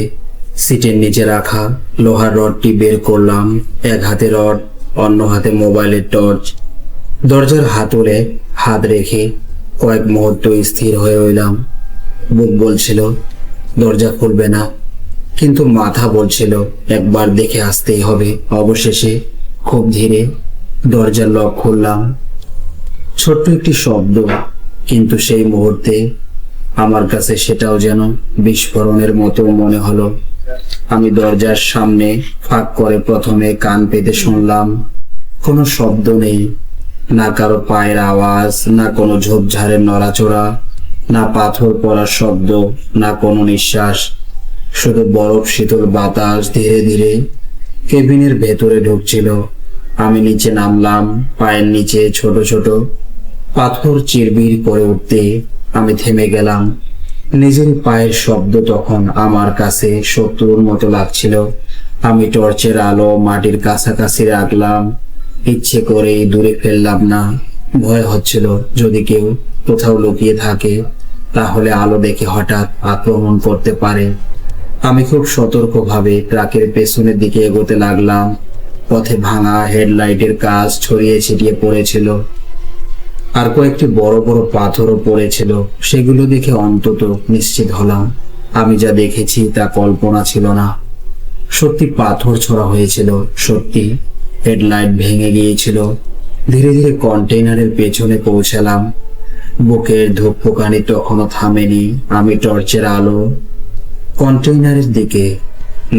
সিটের নিচে রাখা লোহার রডটি বের করলাম। এক হাতে রড, অন্য হাতে মোবাইলের টর্চ। দরজার হাতলে হাত রেখে কয়েক মুহূর্ত স্থির হয়ে রইলাম। বুক বলছিল দরজা খুলবে না, কিন্তু মাথা বলছিল একবার দেখে আসতেই হবে। অবশেষে খুব ধীরে দরজার লক খুললাম। ছোট্ট একটি শব্দ, কিন্তু সেই মুহূর্তে আমার কাছে সেটাও যেন বিস্ফোরণের মতো মনে হলো। আমি দরজার সামনে ফাঁক করে প্রথমে কান পেতে শুনলাম। কোনো শব্দ নেই, না কারো পায়ের আওয়াজ, না কোনো ঝোপঝাড়ের নড়াচড়া, না পাথর পড়ার শব্দ, না কোনো নিঃশ্বাস। শুধু বরফ শীতল বাতাস ধীরে ধীরে কেবিনের ভেতরে ঢুকছিল। আমি নিচে নামলাম। পায়ের নিচে ছোট ছোট পাথর চিরবির করে উঠতে আমি থেমে গেলাম। নিজের পায়ের শব্দ তখন আমার কাছে শত্রুর মতো লাগছিল। আমি টর্চের আলো মাটির কাছাকাছি রাখলাম, ইচ্ছে করে দূরে ফেললাম না। ভয় হচ্ছিল যদি কেউ কোথাও লুকিয়ে থাকে, তাহলে আলো দেখে হঠাৎ আক্রমণ করতে পারে। আমি খুব সতর্কভাবে ট্রাকের পেছনের দিকে এগোতে লাগলাম। পথে ভাঙা হেডলাইটের কাজ ছড়িয়ে ছিটিয়ে পড়েছিল, আর কয়েকটি বড় বড় পাথরও পড়েছিল। সেগুলো দেখে অন্তত নিশ্চিত হলাম আমি যা দেখেছি তা কল্পনা ছিল না। সত্যি পাথর ছোড়া হয়েছিল, সত্যি হেডলাইট ভেঙে গিয়েছিল। ধীরে ধীরে কন্টেইনারের পেছনে পৌঁছালাম। বুকের ধূপকানি তখনও থামেনি। আমি টর্চের আলো কন্টেইনারের দিকে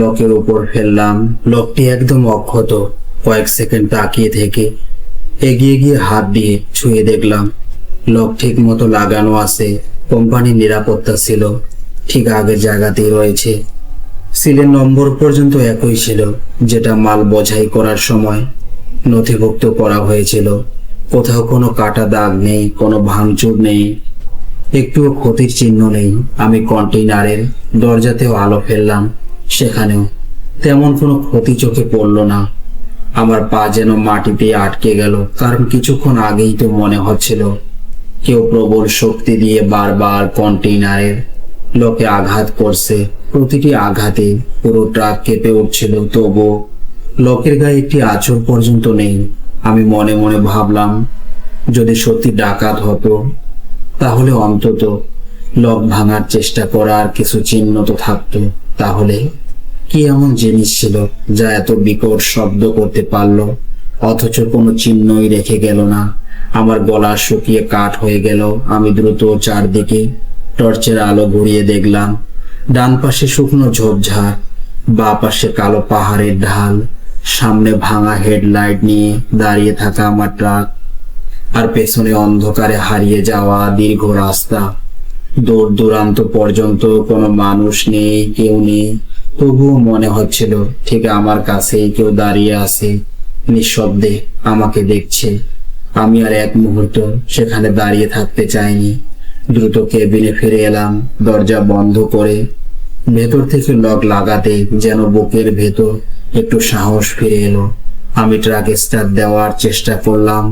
লকের উপর ফেললাম। লকটি একদম অক্ষত। কয়েক সেকেন্ড তাকিয়ে থেকে এগিয়ে গিয়ে হাত দিয়ে ছুঁয়ে দেখলাম লক ঠিক মতো লাগানো আছে। কোম্পানির নিরাপত্তা ছিল ঠিক আগের জায়গাতেই রয়েছে। সিলের নম্বর পর্যন্ত একই ছিল, যেটা মাল বোঝাই করার সময় নথিভুক্ত করা হয়েছিল। কোথাও কোনো কাটা দাগ নেই, কোনো ভাঙচুর নেই, একটুও ক্ষতির চিহ্ন নেই। আমি কন্টেইনারের দরজাতেও আলো ফেললাম, সেখানেও তেমন কোনো ক্ষতি চোখে পড়ল না। আমার পা যেন মাটিতে আটকে গেল, কারণ কিছুক্ষণ আগেই তো মনে হচ্ছিল কেউ প্রবল শক্তি দিয়ে বারবার কন্টেইনারের লকে আঘাত করছে। প্রতিটি আঘাতে পুরো ট্রাক কেঁপে উঠছিল, তবু লকের গায়ে একটি আঁচড় পর্যন্ত নেই। আমি মনে মনে ভাবলাম যদি সত্যি ডাকাত হতো, তাহলে অন্তত লক ভাঙার চেষ্টা করার কিছু চিহ্ন তো থাকতো। তাহলে কি এমন জিনিস ছিল যা এত বিকট শব্দ করতে পারলো, অথচ কোনো চিহ্নই রেখে গেল না? আমার গলা শুকিয়ে কাঠ হয়ে গেল। আমি দ্রুত চারদিকে টর্চের আলো ঘুরিয়ে দেখলাম। ডান পাশে শুকনো ঝোপঝাড়, বাঁ পাশে কালো পাহাড়ের ঢাল, সামনে ভাঙা হেডলাইট নিয়ে দাঁড়িয়ে থাকা আমার ট্রাক, আর পেছনে অন্ধকারে হারিয়ে যাওয়া দীর্ঘ রাস্তা। দূর দূরান্ত পর্যন্ত কোনো মানুষ নেই, কেউ নেই। তবুও মনে হচ্ছিল ঠিক আমার কাছেই কেউ দাঁড়িয়ে আছে, নিঃশব্দে আমাকে দেখছে। আমি আর এক মুহূর্ত সেখানে দাঁড়িয়ে থাকতে চাইনি। দ্রুত কেবিনে ফিরে এলাম, দরজা বন্ধ করে ভেতর থেকে লক লাগাতে যেন বুকের ভেতর একটু সাহস ফিরে এলো। আমি ট্রাকে স্টার্ট দেওয়ার চেষ্টা করলাম,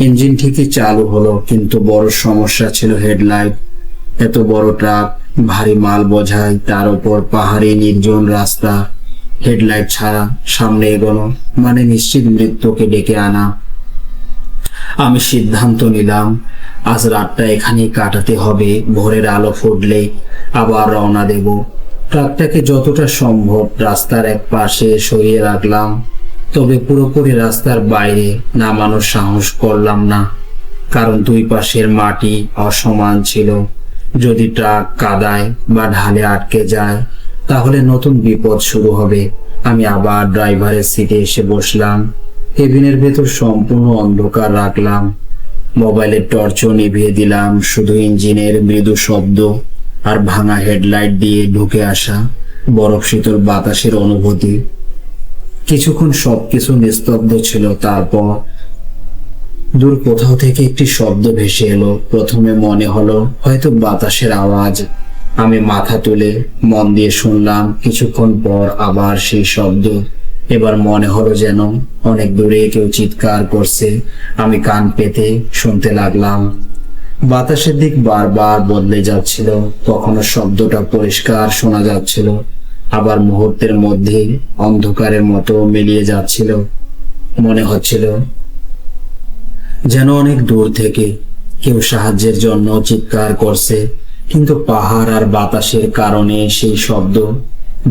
ইঞ্জিন ঠিকই চালু হলো, কিন্তু বড় সমস্যা ছিল হেডলাইট। এত বড় ট্রাক, ভারী মাল বোঝাই, তার উপর পাহাড়ি নির্জন রাস্তা। হেডলাইট ছাড়া সামনে এগোনো মানে নিশ্চিত মৃত্যুকে ডেকে আনা। আমি সিদ্ধান্ত নিলাম, আজ রাতটা এখানেই কাটাতে হবে। ভোরের আলো ফুটলে আবার রওনা দেব। ট্রাকটাকে যতটা সম্ভব রাস্তার এক পাশে সরিয়ে রাখলাম, তবে পুরোপুরি রাস্তার বাইরে নামানোর সাহস করলাম না, কারণ দুই পাশের মাটি অসমান ছিল। যদি ট্রাক কাদায় বা ঢালে আটকে যায়, তাহলে নতুন বিপদ শুরু হবে। আমি আবার ড্রাইভারের সিটে এসে বসলাম। কেবিনের ভেতর সম্পূর্ণ অন্ধকার রাখলাম। মোবাইলের টর্চও নিভিয়ে দিলাম। শুধু ইঞ্জিনের মৃদু শব্দ আর ভাঙা হেডলাইট দিয়ে ঢুকে আসা বরফ শীতল বাতাসের অনুভূতি। কিছুক্ষণ সবকিছু নিস্তব্ধ ছিল। তারপর দূর কোথাও থেকে একটি শব্দ ভেসে এলো। প্রথমে মনে হলো হয়তো বাতাসের আওয়াজ। আমি মাথা তুলে মন দিয়ে শুনলাম। কিছুক্ষণ পর আবার সেই শব্দ। এবার মনে হলো যেন অনেক দূরে কেউ চিৎকার করছে। আমি কান পেতে শুনতে লাগলাম। বাতাসের দিক বারবার বদলে যাচ্ছিল। কখনো শব্দটা পরিষ্কার শোনা যাচ্ছিল, আবার মুহূর্তের মধ্যে অন্ধকারের মতো মিলিয়ে যাচ্ছিল। মনে হচ্ছিল যেন অনেক দূর থেকে কেউ সাহায্যের জন্য চিৎকার করছে, কিন্তু পাহাড় আর বাতাসের কারণে সেই শব্দ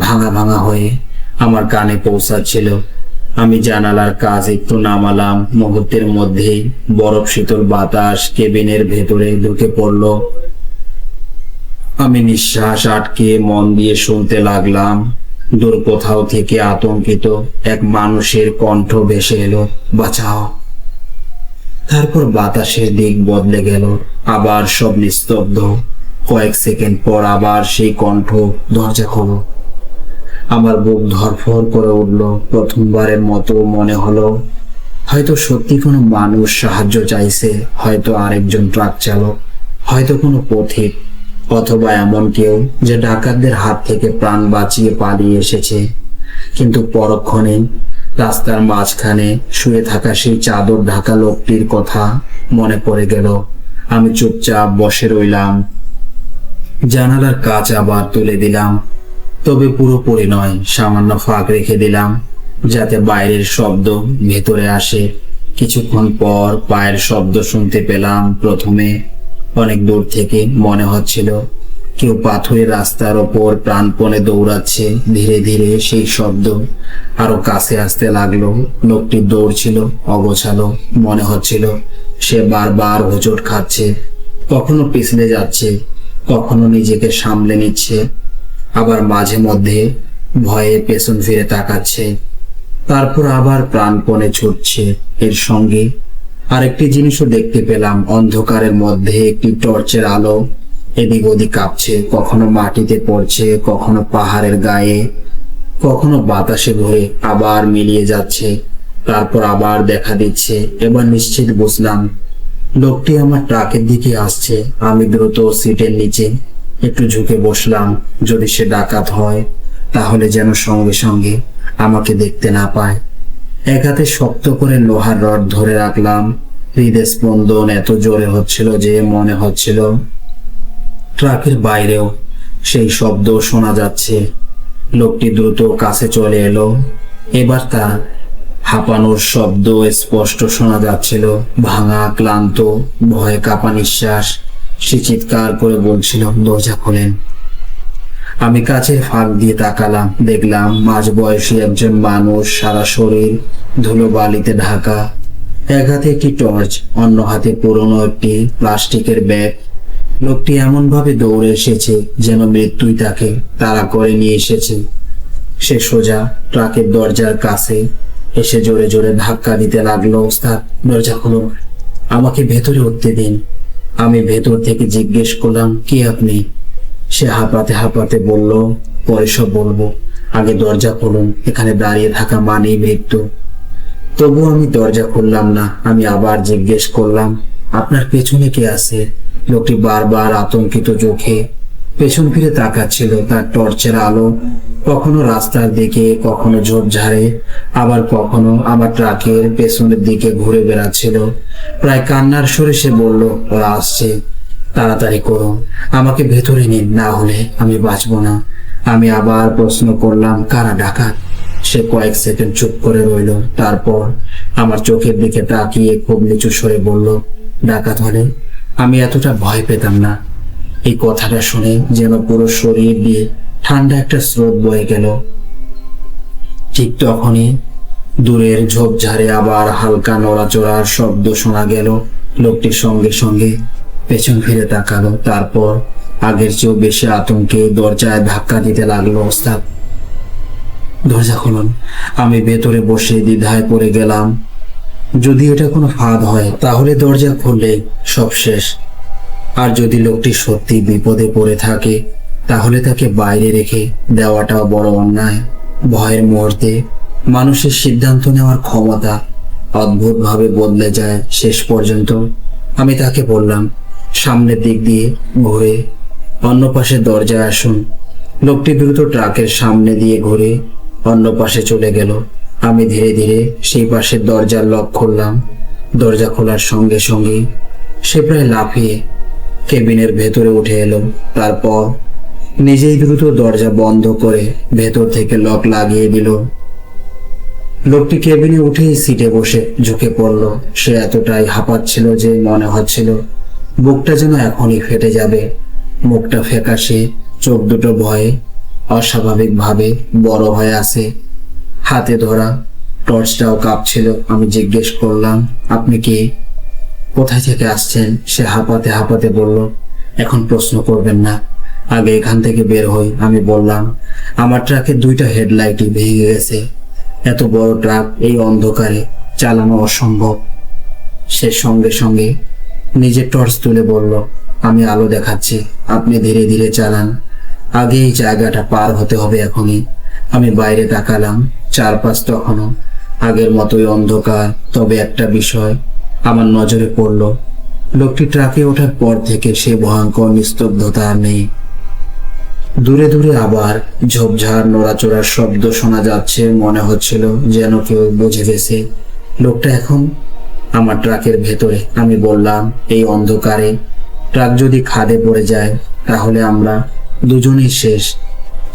ভাঙা ভাঙা হয়ে আমার কানে পৌঁছাচ্ছিল। আমি জানালার কাজ একটু নামালাম। মুহূর্তের মধ্যেই বরফ শীতল বাতাস কেবিনের ভেতরে ঢুকে পড়ল। আমি নিঃশ্বাস আটকে মন দিয়ে শুনতে লাগলাম। দূর কোথাও থেকে আতঙ্কিত এক মানুষের কণ্ঠ ভেসে এলো, বাঁচাও। তারপর বাতাসের দিক বদলে গেল, আবার সব নিস্তব্ধ। কয়েক সেকেন্ড পর আবার সেই কণ্ঠ, দরজা খোলো। আমার বুক ধড়ফড় করে উঠল। প্রথমবারের মতো মনে হলো হয়তো সত্যি কোনো মানুষ সাহায্য চাইছে, হয়তো আরেকজন ট্রাক চালক, হয়তো কোনো পথিক, অথবা এমন কেউ যে ডাকাতদের হাত থেকে প্রাণ বাঁচিয়ে পালিয়ে এসেছে। কিন্তু পরক্ষণে রাস্তার মাঝখানে শুয়ে থাকা সেই চাদর ঢাকা লোকটির কথা মনে পড়ে গেল। আমি চুপচাপ বসে রইলাম। জানালার কাঁচ আবার তুলে দিলাম, তবে পুরোপুরি নয়, সামান্য ফাঁক রেখে দিলাম যাতে বাইরের শব্দ ভেতরে আসে। কিছুক্ষণ পর পায়ের শব্দ শুনতে পেলাম। প্রথমে অনেক দূর থেকে মনে হচ্ছিল কেউ পাথরের রাস্তার ওপর প্রাণপণে দৌড়াচ্ছে। ধীরে ধীরে সেই শব্দ আরো কাছে আসতে লাগলো। লোকটি দৌড়ছিল অগোছালো। মনে হচ্ছিল সে বারবার হোঁচট খাচ্ছে, কখনো পিছলে যাচ্ছে, কখনো নিজেকে সামলে নিচ্ছে, আবার মাঝে মধ্যে ভয়ে পেছন ফিরে তাকাচ্ছে, তারপর আবার প্রাণপণে ছুটছে। এর সঙ্গে আরেকটি জিনিসও দেখতে পেলাম। অন্ধকারের মধ্যে একটি টর্চের আলো এদিক ওদিক কাঁপছে, কখনো মাটিতে পড়ছে, কখনো পাহাড়ের গায়ে, কখনো বাতাসে ঘুরে আবার মিলিয়ে যাচ্ছে, তারপর আবার দেখা দিচ্ছে। এবার নিশ্চিত বুঝলাম লোকটি আমার ট্রাকের দিকে আসছে। আমি দ্রুত সিটের নিচে একটু ঝুঁকে বসলাম। যদি সে ডাকাত হয়, তাহলে যেন সঙ্গে সঙ্গে আমাকে দেখতে না পায়। এক হাতে শক্ত করে লোহার রড ধরে রাখলাম। হৃদস্পন্দন এত জোরে হচ্ছিল যে মনে হচ্ছিল ট্রাকের বাইরেও সেই শব্দ শোনা যাচ্ছে। লোকটি দ্রুত কাছে চলে এলো। এবার তার হাঁপানোর শব্দ স্পষ্ট শোনা যাচ্ছিল, ভাঙা, ক্লান্ত, ভয়ে কাঁপা নিঃশ্বাস। সে চিৎকার করে বলছিল, দরজা খোলেন। আমি কাছের ফাঁক দিয়ে তাকালাম। দেখলাম মাঝবয়সী একজন মানুষ, সারা শরীর ধুলো বালিতে ঢাকা। এক হাতে একটি টর্চ, অন্য হাতে পুরনো একটি প্লাস্টিকের ব্যাগ। লোকটি এমন ভাবে দৌড়ে এসেছে যেন মৃত্যুই তাকে তাড়া করে নিয়ে এসেছে। সে সোজা ট্রাকের দরজার কাছে এসে জোরে জোরে ধাক্কা দিতে লাগলো। ওস্তাদ, দরজা খুলুন, আমাকে ভেতরে উঠতে দিন। আমি ভেতর থেকে জিজ্ঞেস করলাম, কে আপনি? সে হাঁপাতে হাঁপাতে বলল, পরে সব বলবো, আগে দরজা খুলুন, এখানে দাঁড়িয়ে থাকা মানেই মৃত্যু। তবু আমি দরজা খুললাম না। আমি আবার জিজ্ঞেস করলাম, আপনার পেছনে কে আছে? লোকটি বারবার আতঙ্কিত চোখে পেছন ফিরে তাকাচ্ছিল। তার টর্চের আলো কখনো রাস্তার দিকে, কখনো ঝোপঝাড়ে, আবার কখনো আমার ট্রাকের পেছনের দিকে ঘুরে বেড়াচ্ছিল। প্রায় কান্নার সুরে সে বলল, ওরা আসছে, তাড়াতাড়ি করুন, আমাকে ভেতরে নিন, না হলে আমি বাঁচবো না। আমি আবার প্রশ্ন করলাম, কারা ডাকাত? সে কয়েক সেকেন্ড চুপ করে রইল। তারপর আমার চোখের দিকে তাকিয়ে খুব নিচু স্বরে বলল, ডাকাত হলে আমি এতটা ভয় পেতাম না। এই কথাটা শুনে যেন পুরো শরীর দিয়ে ঠান্ডা একটা স্রোত বয়ে গেল। ঠিক তখনই দূরের ঝোপঝাড়ে আবার হালকা নড়াচড়ার শব্দ শোনা গেল। লোকটির সঙ্গে সঙ্গে পেছন ফিরে তাকালো। তারপর আগের চেয়েও বেশি আতঙ্কে দরজায় ধাক্কা দিতে লাগলো। ওস্তাদ, দরজা খুলুন। আমি ভেতরে বসে দ্বিধায় পড়ে গেলাম। যদি এটা কোনো ফাঁদ হয় তাহলে দরজা খুললে সব শেষ, আর যদি লোকটি সত্যি বিপদে পড়ে থাকে তাহলে তাকে বাইরে রেখে দেওয়াটাও বড় অন্যায়। ভয়ের মুহূর্তে মানুষের সিদ্ধান্ত নেওয়ার ক্ষমতা অদ্ভুতভাবে বদলে যায়। শেষ পর্যন্ত আমি তাকে বললাম, সামনের দিক দিয়ে ঘুরে অন্য পাশে দরজায় আসুন। লোকটি দ্রুত ট্রাকের সামনে দিয়ে ঘুরে অন্য পাশে চলে গেল। আমি ধীরে ধীরে সেই পাশের দরজার লক খুললাম। দরজা খোলার সঙ্গে সঙ্গে সে প্রায় লাফিয়ে কেবিনের ভেতরে উঠে এলো। তারপর নিজেই দ্রুত দরজা বন্ধ করে ভেতর থেকে লক লাগিয়ে দিল। লোকটি কেবিনে উঠেই সিটে বসে ঝুঁকে পড়ল। সে এতটাই হাঁপাচ্ছিল যে মনে হচ্ছিল বুকটা যেন এখনই ফেটে যাবে। মুখটা ফ্যাকাশে, চোখ দুটো ভয়ে অস্বাভাবিকভাবে বড় হয়ে আসে। হাতে ধরা টর্চটাও কাঁপছিল। আমি জিজ্ঞেস করলাম, আপনি কি? কোথায় থেকে আসছেন? সে হাঁপাতে হাঁপাতে বলল, এখন প্রশ্ন করবেন না, আগে এখান থেকে বের হই। আমি বললাম, আমার ট্রাকের দুইটা হেডলাইটই ভেঙে গেছে, এত বড় ট্রাক এই অন্ধকারে চালানো অসম্ভব। সে সঙ্গে সঙ্গে নিজের টর্চ তুলে বলল, আমি আলো দেখাচ্ছি, আপনি ধীরে ধীরে চালান, আগে এই জায়গাটা পার হতে হবে এখনই। আমি বাইরে তাকালাম, চারপাশ তখনও আগের মতোই অন্ধকার। তবে একটা বিষয় আমার নজরে পড়ল, লোকটি ট্রাকে ওঠার পর থেকে সে ভয়ঙ্কর নিস্তব্ধতা আর নেই। দূরে দূরে আবার ঝোপঝাড় নড়াচড়ার শব্দ শোনা যাচ্ছে। মনে হচ্ছিল যেন কেউ বুঝে গেছে লোকটা এখন আমার ট্রাকের ভেতরে। আমি বললাম, এই অন্ধকারে ট্রাক যদি খাদে পড়ে যায় তাহলে আমরা দুজনেই শেষ।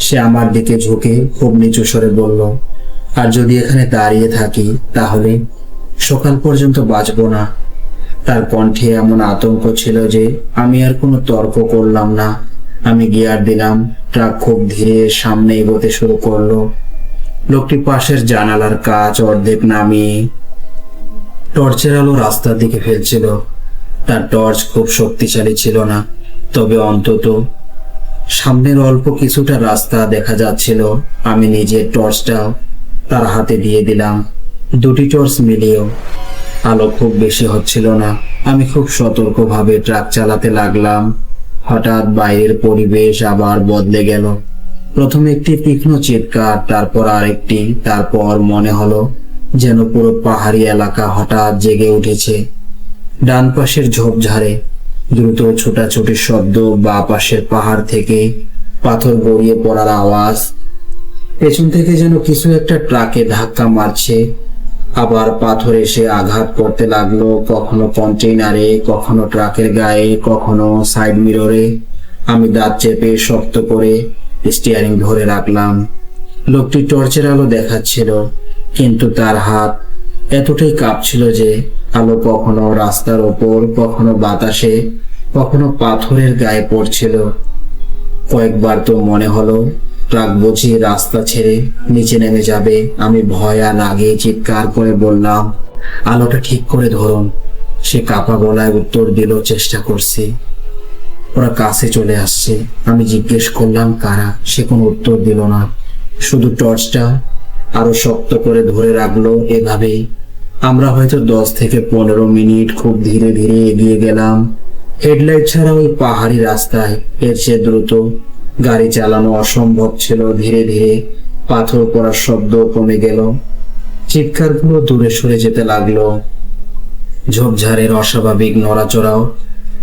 সে আমার দিকে ঝুঁকে খুব নিচু স্বরে বলল, আর যদি এখানে দাঁড়িয়ে থাকি তাহলে সকাল পর্যন্ত বাঁচবো না। তার কণ্ঠে এমন আতঙ্ক ছিল যে আমি আর কোনো তর্ক করলাম না। আমি গিয়ার দিলাম। ট্রাক খুব ধীরে সামনে এগোতে শুরু করলো। লোকটি পাশের জানালার কাঁচ অর্ধেক নামিয়ে টর্চের আলো রাস্তার দিকে ফেলছিল। তার টর্চ খুব শক্তিশালী ছিল না, তবে অন্তত সামনের অল্প কিছুটা রাস্তা দেখা যাচ্ছিল। আমি নিজের টর্চটা তার হাতে দিয়ে দিলাম। দুটি টর্চ মিলিয়েও আলো খুব বেশি হচ্ছিল না। আমি খুব সতর্কভাবে ট্রাক চালাতে লাগলাম। হঠাৎ বাইরের পরিবেশ আবার বদলে গেল। প্রথমে একটি তীক্ষ্ণ চিৎকার, তারপর আরেকটি, তারপর মনে হলো যেন পুরো পাহাড়ি এলাকা হঠাৎ জেগে উঠেছে। ডান পাশের ঝোপঝাড়ে দ্রুত ছোটাছুটির শব্দ, বা পাশের পাহাড় থেকে পাথর গড়িয়ে পড়ার আওয়াজ। পেছন থেকে যেন কিছু একটা ট্রাকে ধাক্কা মারছে। আবার পাথর এসে আঘাত করতে লাগলো, কখনো কন্টেইনারে, কখনো ট্রাকের গায়ে, কখনো সাইড মিররে। আমি দাঁত চেপে শক্ত করে স্টিয়ারিং ধরে রাখলাম। লোকটি টর্চের আলো দেখাচ্ছিল, কিন্তু তার হাত এতটাই কাঁপছিল যে আলো কখনো রাস্তার ওপর, কখনো বাতাসে, কখনো পাথরের গায়ে পড়ছিল। কয়েকবার তো মনে হলো ট্রাক বুঝি রাস্তা ছেড়ে নিচে নেমে যাবে। আমি ভয় আর রাগে চিৎকার করে বললাম, আলোটা ঠিক করে ধরুন। সে কাঁপা গলায় উত্তর দিল, চেষ্টা করছি। ওরা কাছে চলে আসছে। আমি জিজ্ঞেস করলাম, কারা? সে কোনো উত্তর দিল না, শুধু টর্চটা আরো শক্ত করে ধরে রাখলো। এভাবেই আমরা হয়তো 10 থেকে 15 মিনিট খুব ধীরে ধীরে এগিয়ে গেলাম। হেডলাইট ছাড়া ওই পাহাড়ি রাস্তায় এর চেয়ে দ্রুত গাড়ি চালানো অসম্ভব ছিল। ধীরে ধীরে পাথর পড়ার শব্দ কমে গেল, চিৎকারগুলো দূরে সরে যেতে লাগলো। ঝোপঝাড়ের অস্বাভাবিক নড়াচড়াও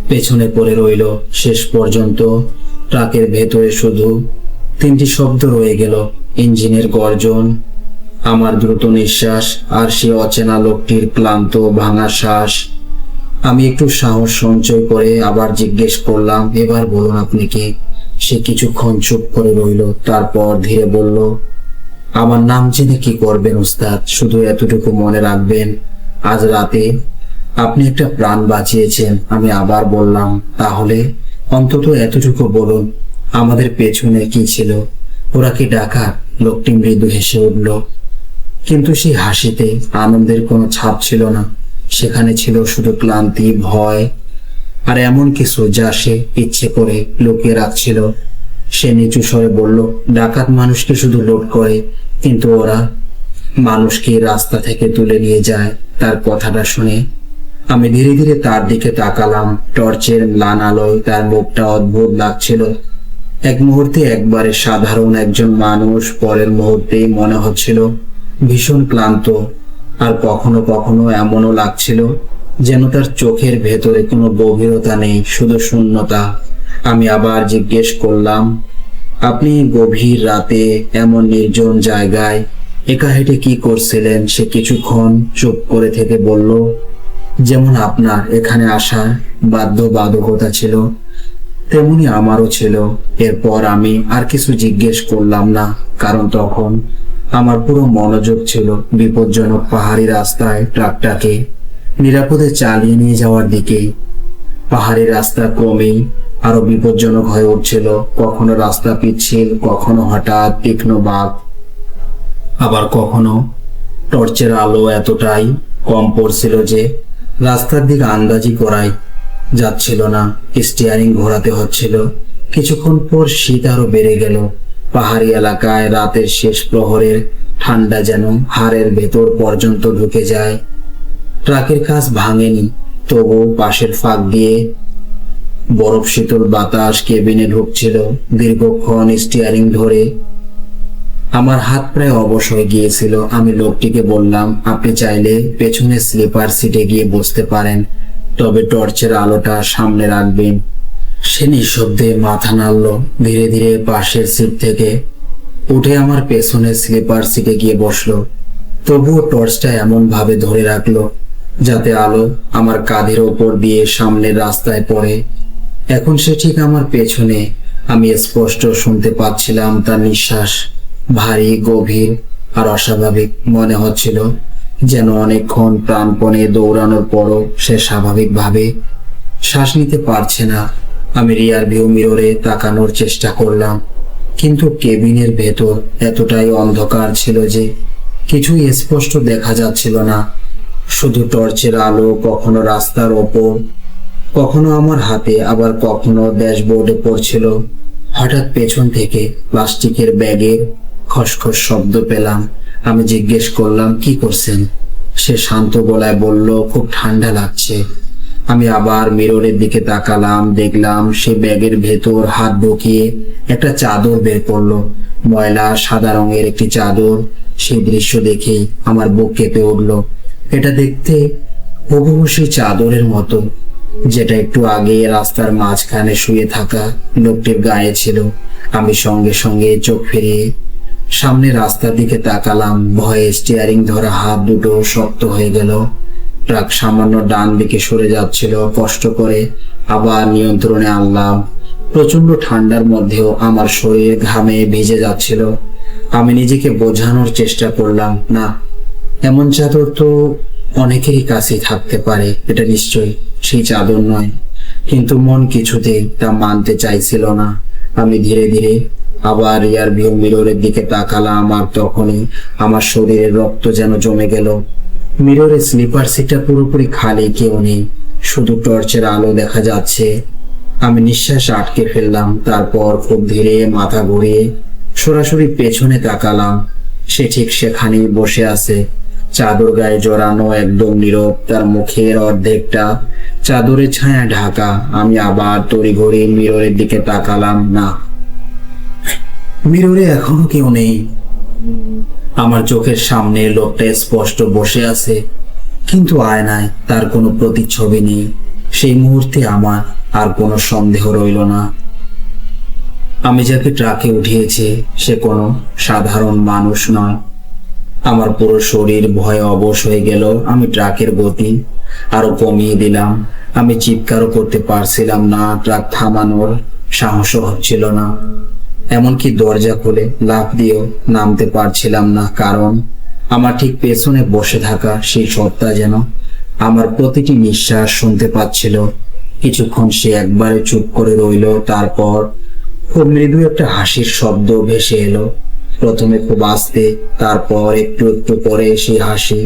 পেছনে পড়ে রইল। শেষ পর্যন্ত ট্রাকের ভেতরে শুধু তিনটি শব্দ রয়ে গেল, ইঞ্জিনের গর্জন, আমার দ্রুত নিঃশ্বাস, আর সে অচেনা লোকটির ক্লান্ত ভাঙা শ্বাস। আমি একটু সাহস সঞ্চয় করে আবার জিজ্ঞেস করলাম, এবার বলুন আপনি কে? সে কিছুক্ষণ চুপ করে রইল, তারপর ধীরে বলল, আমার নাম জেনে কি করবেন উস্তাদ? শুধু এতটুকু মনে রাখবেন, আজ রাতে আপনি একটা প্রাণ বাঁচিয়েছেন। আমি আবার বললাম, তাহলে অন্তত এতটুকু বলুন, আমাদের পেছনে কি ছিল? ওরা কি ডাকাত? লোকটি মৃদু হেসে উঠল, কিন্তু সেই হাসিতে আনন্দের কোনো ছাপ ছিল না। সেখানে ছিল শুধু ক্লান্তি, ভয়, আর এমন কিছু যা সে ইচ্ছে করে লুকিয়ে রাখছিল। সে নিচু স্বরে বলল, ডাকাত মানুষকে শুধু লুট করে, কিন্তু ওরা মানুষকে রাস্তা থেকে তুলে নিয়ে যায়। তার কথাটা শুনে আমি ধীরে ধীরে তার দিকে তাকালাম। টর্চের ম্লান আলোয় তার মুখটা অদ্ভুত লাগছিল। এক মুহূর্তে একবারে সাধারণ একজন মানুষ, পরের মুহূর্তেই মনে হচ্ছিল ভীষণ ক্লান্ত, আর কখনো কখনো এমনও লাগছিল যেন তার চোখের ভেতরে কোনো গভীরতা নেই, শুধু শূন্যতা। আমি আবার জিজ্ঞেস করলাম, আপনি গভীর রাতে এমন নির্জন জায়গায় একা হেঁটে কি করছিলেন? সে কিছুক্ষণ চুপ করে থেকে বলল, যেমন আপনার এখানে আসা বাধ্যবাধকতা ছিল, তেমনি আমারও ছিল। এরপর আমি আর কিছু জিজ্ঞেস করলাম না, কারণ তখন আমার পুরো মনোযোগ ছিল বিপজ্জনক পাহাড়ি রাস্তায় ট্রাকটাকে নিরাপদে চালিয়ে নিয়ে যাওয়ার দিকে। পাহাড়ি রাস্তা ক্রমেই আরো বিপজ্জনক হয়ে উঠছিল। কখনো রাস্তা পিচ্ছিল, কখনো হঠাৎ তীক্ষ্ণ বাঁক, আবার কখনো টর্চের আলো এতটাই কম পড়ছিল যে রাস্তার দিকে আন্দাজি করাই যাচ্ছিল না। স্টিয়ারিং ঘোরাতে হচ্ছিল। কিছুক্ষণ পর শীত আরো বেড়ে গেল। পাহাড়ি এলাকায় রাতের শেষ প্রহরের ঠান্ডা যেন হাড়ের ভেতর পর্যন্ত ঢুকে যায়। ট্রাকের কাজ ভাঙেনি, তবু পাশের ফাঁক দিয়ে বরফ শীতল বাতাস কেবিনে ঢুকছিল। দীর্ঘক্ষণ স্টিয়ারিং ধরে আমার হাত প্রায় অবশ হয়ে গিয়েছিল। আমি লোকটিকে বললাম, আপনি চাইলে পেছনে স্লিপার সিটে গিয়ে বসতে পারেন, তবে টর্চের আলোটা সামনে রাখবেন। সে নিঃশব্দে মাথা নাড়ল। ধীরে ধীরে পাশের সিট থেকে উঠে আমার পেছনের স্লিপার সিটে গিয়ে বসলো। তবুও টর্চটা এমন ভাবে ধরে রাখলো যাতে আলো আমার কাঁধের ওপর দিয়ে সামনের রাস্তায় পড়ে। এখন সে ঠিক আমার পেছনে। আমি স্পষ্ট শুনতে পাচ্ছিলাম তার নিঃশ্বাস, ভারী, গভীর আর অস্বাভাবিক। মনে হচ্ছিল যেন অনেকক্ষণ প্রাণপণে দৌড়ানোর পরও সে স্বাভাবিকভাবে শ্বাস নিতে পারছে না। আমি রিয়ার ভিউ মিররে তাকানোর চেষ্টা করলাম, কিন্তু কেবিনের ভেতর এতটাই অন্ধকার ছিল যে কিছুই স্পষ্ট দেখা যাচ্ছিল না। শুধু টর্চের আলো কখনো রাস্তার ওপর, কখনো আমার হাতে, আবার কখনো ড্যাশবোর্ডে পড়ছিল। হঠাৎ পেছন থেকে প্লাস্টিকের ব্যাগের খসখস শব্দ পেলাম। আমি জিজ্ঞেস করলাম, কি করছেন? সে শান্ত গলায় বলল, খুব ঠান্ডা লাগছে। আমি আবার মিররের দিকে তাকালাম। দেখলাম সে ব্যাগের ভেতর হাত ঢুকিয়ে একটা চাদর বের করলো, ময়লা সাদা রঙের একটি চাদর। সেই দৃশ্য দেখেই আমার বুক কেঁপে উঠল। এটা দেখতে হুবহু সেই চাদরের মতো যেটা একটু আগে রাস্তার মাঝখানে শুয়ে থাকা লোকটির গায়ে ছিল। আমি সঙ্গে সঙ্গে চোখ ফিরিয়ে সামনে রাস্তার দিকে তাকালাম। ভয়ে স্টিয়ারিং ধরা হাত দুটো শক্ত হয়ে গেল। ট্রাক সামান্য ডান দিকে সরে যাচ্ছিল। কষ্ট করে আবার নিয়ন্ত্রণে আনলাম। প্রচন্ড ঠান্ডার মধ্যেও আমার শরীর ঘামে ভিজে যাচ্ছিল। আমি নিজেকে বোঝানোর চেষ্টা করলাম, না, এমন চাদর তো অনেকেরই কাছেই থাকতে পারে, এটা নিশ্চয়ই সেই চাদর নয়। কিন্তু মন কিছুতেই তা মানতে চাইছিল না। আমি ধীরে ধীরে আবার রিয়ার ভিউ মিররের দিকে তাকালাম, আর তখনই আমার শরীরের রক্ত যেন জমে গেল। মিররের স্লিপার সিটটা পুরোপুরি খালি, কেউ নেই, শুধু টর্চের আলো দেখা যাচ্ছে। আমি নিঃশ্বাস আটকে ফেললাম। তারপর খুব ধীরে মাথা ঘুরিয়ে সরাসরি পেছনে তাকালাম। সে ঠিক সেখানেই বসে আছে, চাদর গায়ে জড়ানো, একদম নীরব। তার মুখের অর্ধেকটা চাদরের ছায়া ঢাকা। আমি আবার তড়িঘড়ি মিররের দিকে তাকালাম। না, মিররে এখনো কেউ নেই। আমার চোখের সামনে লোকটা স্পষ্ট বসে আছে, কিন্তু আয়নায় তার কোনো প্রতিচ্ছবি নেই। সেই মুহূর্তে আমার আর কোনো সন্দেহ রইল না। আমি যাকে ট্রাকে উঠিয়েছি সে কোনো সাধারণ মানুষ নয়। আমার পুরো শরীর ভয়ে অবশ হয়ে গেল। আমি ট্রাকের গতি আরো কমিয়ে দিলাম। আমি চিৎকারও করতে পারছিলাম না, ট্রাক থামানোর সাহসও হচ্ছিল না। এমনকি দরজা খুলে লাফ দিয়েও নামতে পারছিলাম না, কারণ আমার ঠিক পেছনে বসে থাকা সেই সত্তা যেন আমার প্রতিটি নিঃশ্বাস শুনতে পাচ্ছিল। কিছুক্ষণ সে একবারে চুপ করে রইল, তারপর খুব মৃদু একটা হাসির শব্দ ভেসে এলো। প্রথমে খুব আস্তে, তারপর একটু একটু পরে সেই হাসি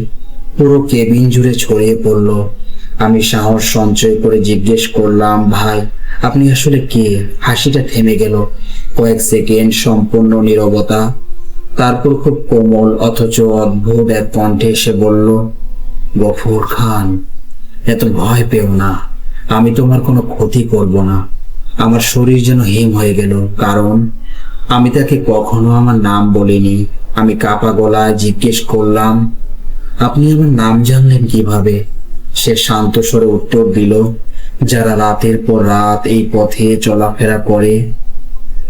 পুরো কেবিন জুড়ে ছড়িয়ে পড়ল। আমি সাহস সঞ্চয় করে জিজ্ঞেস করলাম, ভাই আপনি আসলে কে? হাসিটা থেমে গেল। কয়েক সেকেন্ড সম্পূর্ণ নীরবতা। তারপর খুব কোমল অথচ অদ্ভুত এক কণ্ঠে এসে বলল, গফুর খান, এত ভয় পেও না, আমি তোমার কোনো ক্ষতি করব না। আমার শরীর যেন হিম হয়ে গেল, কারণ আমি তাকে কখনো আমার নাম বলিনি। আমি কাপা গলায় জিজ্ঞেস করলাম, আপনি আমার নাম জানলেন কিভাবে? সে শান্ত স্বরে উত্তর দিল, যারা রাতের পর রাত এই পথে চলাফেরা করে,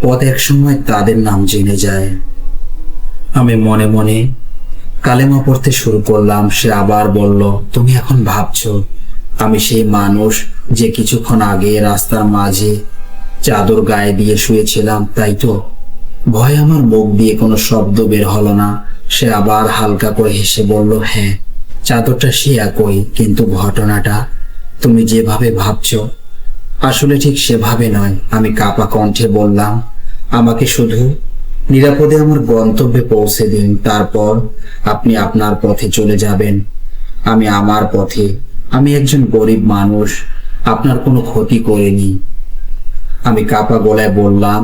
পথ একসময় তাদের নাম জেনে যায়। আমি মনে মনে কালেমা পড়তে শুরু করলাম। সে আবার বলল, তুমি এখন ভাবছো আমি সেই মানুষ যে কিছুক্ষণ আগে রাস্তার মাঝে চাদর গায়ে দিয়ে শুয়েছিলাম, তাই তো? ভয় আমার মুখ দিয়ে কোনো শব্দ বের হলো না। সে আবার হালকা করে হেসে বলল, হ্যাঁ, চাদরটা সে একই, কিন্তু ঘটনাটা তুমি যেভাবে ভাবছো আসলে ঠিক সেভাবে নয়। আমি কাপা কণ্ঠে বললাম, আমাকে শুধু নিরাপদে আমার গন্তব্যে পৌঁছে দিন, তারপর আপনি আপনার পথে চলে যাবেন। আমি আমার পথে। আমি একজন গরিব মানুষ, আপনার কোনো ক্ষতি করিনি। আমি কাপা গলায় বললাম,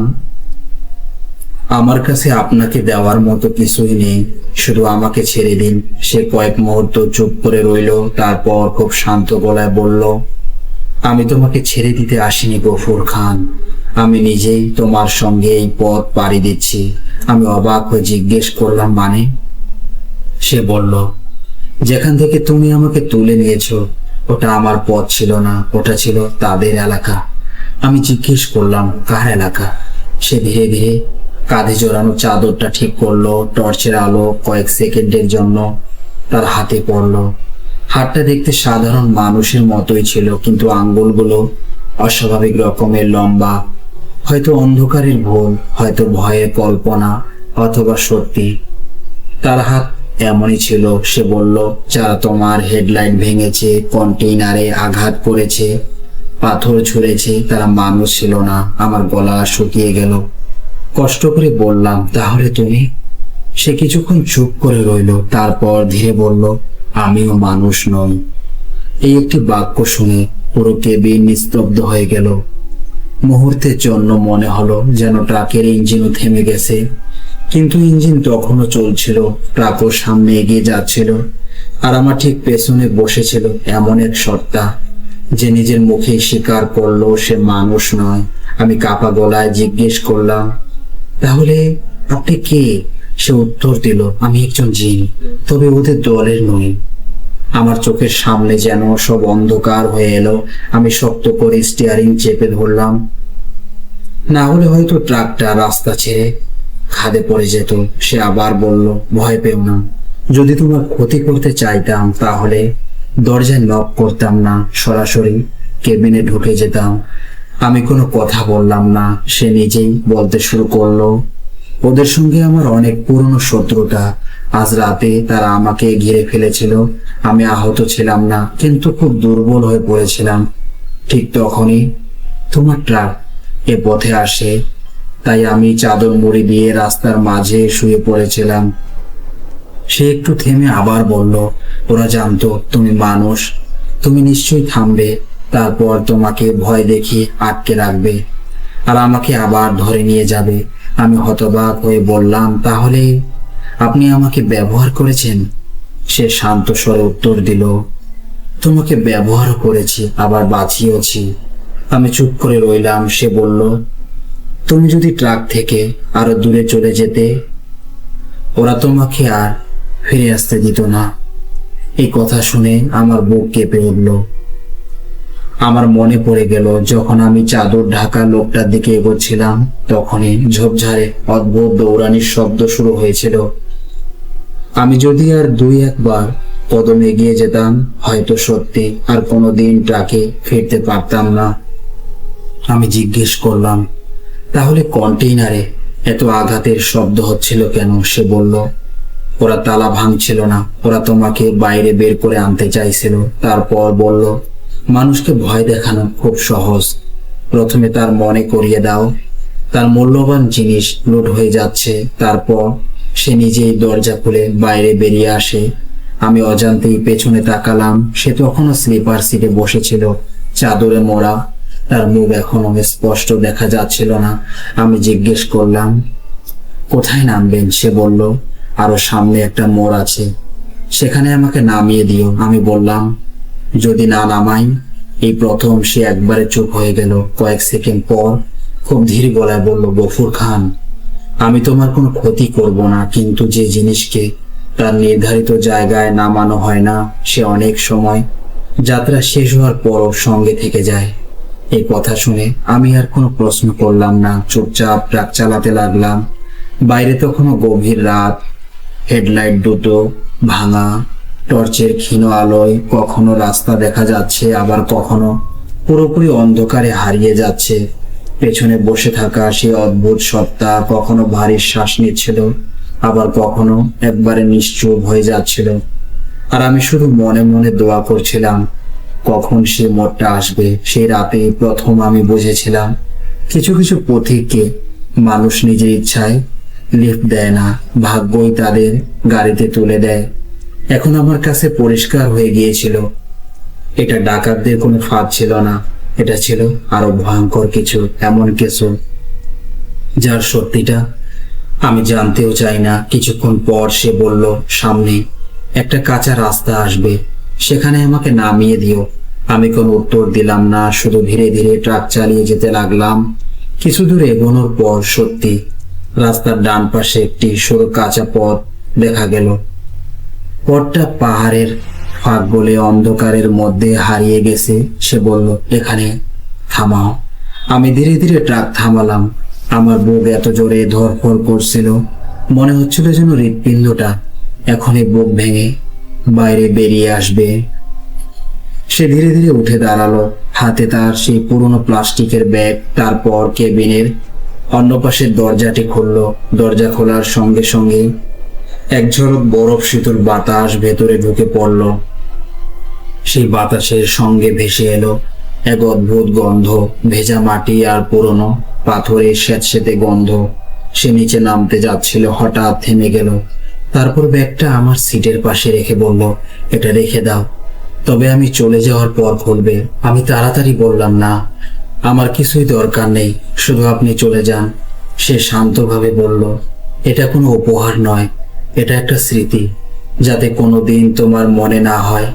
আমার কাছে আপনাকে দেওয়ার মতো কিছুই নেই, শুধু আমাকে ছেড়ে দিন। সে কয়েক মুহূর্ত চুপ করে রইল, তারপর খুব শান্ত গলায় বলল, আমি তোমাকে ছেড়ে দিতে আসিনি গফুর খান, আমি নিজেই তোমার সঙ্গে এই পথ পাড়ি দিচ্ছি। আমি অবাক হয়ে জিজ্ঞেস করলাম, মানে? সে বলল, যেখান থেকে তুমি আমাকে তুলে নিয়েছো ওটা আমার পথ ছিল না, ওটা ছিল তাদের এলাকা। আমি জিজ্ঞেস করলাম, কার এলাকা? সে ধীরে ধীরে কাঁধে জড়ানো চাদরটা ঠিক করলো। টর্চের আলো কয়েক সেকেন্ডের জন্য তার হাতে পড়লো। হাতটা দেখতে সাধারণ মানুষের মতোই ছিল, কিন্তু আঙ্গুলগুলো অস্বাভাবিক রকমের লম্বা। হয়তো অন্ধকারের ভুল, হয়তো ভয়ের কল্পনা, অথবা সত্যি। তার হাত এমনই ছিল। সে বলল, যারা তোমার হেডলাইট ভেঙেছে, কন্টেইনারে আঘাত করেছে, পাথর ছুঁড়েছে, তারা মানুষ ছিল না। আমার গলা শুকিয়ে গেল। কষ্ট করে বললাম, তাহলে তুমি? সে কিছুক্ষণ চুপ করে রইল, তারপর ধীরে বলল, আমিও মানুষ নই। এই একটি বাক্য শুনে পুরো কেবিন নিস্তব্ধ হয়ে গেল। মুহূর্তের জন্য মনে হলো যেন ট্রাকের ইঞ্জিনও থেমে গেছে, কিন্তু ইঞ্জিন তখনও চলছিল। ট্রাকও সামনে এগিয়ে যাচ্ছিল, আর আমার ঠিক পেছনে বসেছিল এমন এক সত্তা যে নিজের মুখে স্বীকার করলো সে মানুষ নয়। আমি কাপা গলায় জিজ্ঞেস করলাম, তাহলে আপনি কে? সে উত্তর দিল, আমি একজন জিন, তবে ওদের দলের নই। আমার চোখের সামনে যেন সব অন্ধকার হয়ে এলো। আমি শক্ত করে স্টিয়ারিং চেপে ধরলাম, না হলে হয়তো ট্রাকটা রাস্তা ছেড়ে খাদে পড়ে যেত। সে আবার বলল, ভয় পেও না, যদি তোমার ক্ষতি করতে চাইতাম তাহলে দরজায় নক করতাম না, সরাসরি কেবিনে ঢুকে যেতাম। আমি কোনো কথা বললাম না। সে নিজেই বলতে শুরু করলো, ওদের সঙ্গে আমার অনেক পুরনো শত্রুতা। আজ রাতে তারা আমাকে ঘিরে ফেলেছিল। আমি আহত ছিলাম না, কিন্তু খুব দুর্বল হয়ে পড়েছিলাম। ঠিক তখনই তোমার ট্রাক এ পথে আসে, তাই আমি চাদর মুড়ি দিয়ে রাস্তার মাঝে শুয়ে পড়েছিলাম। সে একটু থেমে আবার বলল, ওরা জানতো তুমি মানুষ, তুমি নিশ্চয়ই থামবে, তারপর তোমাকে ভয় দেখিয়ে আটকে রাখবে, আর আমাকে আবার ধরে নিয়ে যাবে। আমি হতবাক হয়ে বললাম, তাহলে আপনি আমাকে ব্যবহার করেছেন? সে শান্ত স্বরে উত্তর দিল, তোমাকে ব্যবহার করেছি, আবার বাঁচিয়েছি। আমি চুপ করে রইলাম। সে বলল, তুমি যদি ট্রাক থেকে আরো দূরে চলে যেতে, ওরা তোমাকে আর ফিরে আসতে দিত না। এই কথা শুনে আমার বুক কেঁপে উঠল। আমার মনে পড়ে গেল যখন আমি চাদর ঢাকা লোকটার দিকে এগোচ্ছিলাম, তখনই ঝোপঝাড়ে অদ্ভুত দৌড়ানির শব্দ শুরু হয়েছিল। আমি যদি আর দুই একবার কদম এগিয়ে যেতাম, হয়তো সত্যি আর কোনোদিন ট্রাকে ফিরতে পারতাম না। আমি জিজ্ঞেস করলাম, তাহলে কন্টেইনারে এত আঘাতের শব্দ হচ্ছিল কেন? সে বলল, ওরা তালা ভাঙছিল না, ওরা তোমাকে বাইরে বের করে আনতে চাইছিল। তারপর বলল, মানুষকে ভয় দেখানো খুব সহজ। প্রথমে তার মনে করিয়ে দাও তার মূল্যবান জিনিস লুট হয়ে যাচ্ছে, তারপর সে নিজেই দরজা খুলে বাইরে বেরিয়ে আসে। আমি অজান্তেই পেছনে তাকালাম। সে তখনও স্লিপার সিটে বসেছিল, চাদরে মোড়া। তার মুখ এখনো স্পষ্ট দেখা যাচ্ছিল না। আমি জিজ্ঞেস করলাম, কোথায় নামবেন? সে বলল, আরো সামনে একটা মোড় আছে, সেখানে আমাকে নামিয়ে দিও। আমি বললাম, যদি না নামাই? এই প্রথম সে একবারে চুপ হয়ে গেল। কয়েক সেকেন্ড পর খুব ধীর গলায় বলল, গফুর খান, আমি তোমার কোনো ক্ষতি করব না, কিন্তু যে জিনিসকে তার নির্ধারিত জায়গায় নামানো হয় না, সে অনেক সময় যাত্রা শেষ হওয়ার পরও সঙ্গে থেকে যায়। এই কথা শুনে আমি আর কোনো প্রশ্ন করলাম না, চুপচাপ ট্রাক চালাতে লাগলাম। বাইরে তখনও গভীর রাত। হেডলাইট দুটো ভাঙা, টর্চের ক্ষীণ আলোয় কখনো রাস্তা দেখা যাচ্ছে, আবার কখনো পুরোপুরি অন্ধকারে হারিয়ে যাচ্ছে। পেছনে বসে থাকা সেই অদ্ভুত সত্তা কখনো ভারী শ্বাস নিচ্ছিল, আবার কখনো একবারে নিশ্চুপ হয়ে যাচ্ছিল। আর আমি শুধু মনে মনে দোয়া করছিলাম, কখন সে মোড়টা আসবে। সেই রাতে প্রথম আমি বুঝেছিলাম, কিছু কিছু পথিককে মানুষ নিজের ইচ্ছায় লিফট দেয় না, ভাগ্যই তাদের গাড়িতে তুলে দেয়। এখন আমার কাছে পরিষ্কার হয়ে গিয়েছিল, এটা ডাকাতদের কোনো ফাঁদ ছিল না, এটা ছিল আরো ভয়ঙ্কর কিছু, এমন কিছু যার সত্যিটা আমি জানতেও চাই না। কিছুক্ষণ পর সে বলল, সামনে একটা কাঁচা রাস্তা আসবে, সেখানে আমাকে নামিয়ে দিও। আমি কোনো উত্তর দিলাম না, শুধু ধীরে ধীরে ট্রাক চালিয়ে যেতে লাগলাম। কিছু দূর এগোনোর পর সত্যি রাস্তার ডান পাশে একটি সরু কাঁচা পথ দেখা গেল। পথটা পাহাড়ের ফাঁক বলে অন্ধকারের মধ্যে হারিয়ে গেছে। সে বলল, এখানে থামাও। আমি ধীরে ধীরে ট্রাক থামালাম। আমার বুক এত জোরে ধড়ফড় করছিল, মনে হচ্ছিল যেন হৃৎপিণ্ডটা এখনই বুক ভেঙে বাইরে বেরিয়ে আসবে। সে ধীরে ধীরে উঠে দাঁড়ালো, হাতে তার সেই পুরনো প্লাস্টিকের ব্যাগ। তারপর কেবিনের অন্য পাশের দরজাটি খুলল। দরজা খোলার সঙ্গে সঙ্গে এক ঝলক বরফ শীতল বাতাস ভেতরে ঢুকে পড়ল। সেই বাতাসের সঙ্গে ভেসে এলো এক অদ্ভুত গন্ধ, ভেজা মাটি আর পুরনো পাথরের স্যাঁতসেঁতে গন্ধ। সে নিচে নামতে যাচ্ছিল, হঠাৎ থেমে গেল। তারপর ব্যাগটা আমার সিটের পাশে রেখে বলল, এটা রেখে দাও, তবে আমি চলে যাওয়ার পর খুলবে। আমি তাড়াতাড়ি বললাম, না, আমার কিছুই দরকার নেই, শুধু আপনি চলে যান। সে শান্তভাবে বলল, এটা কোনো উপহার নয়, এটা একটা স্মৃতি, যাতে কোনোদিন তোমার মনে না হয়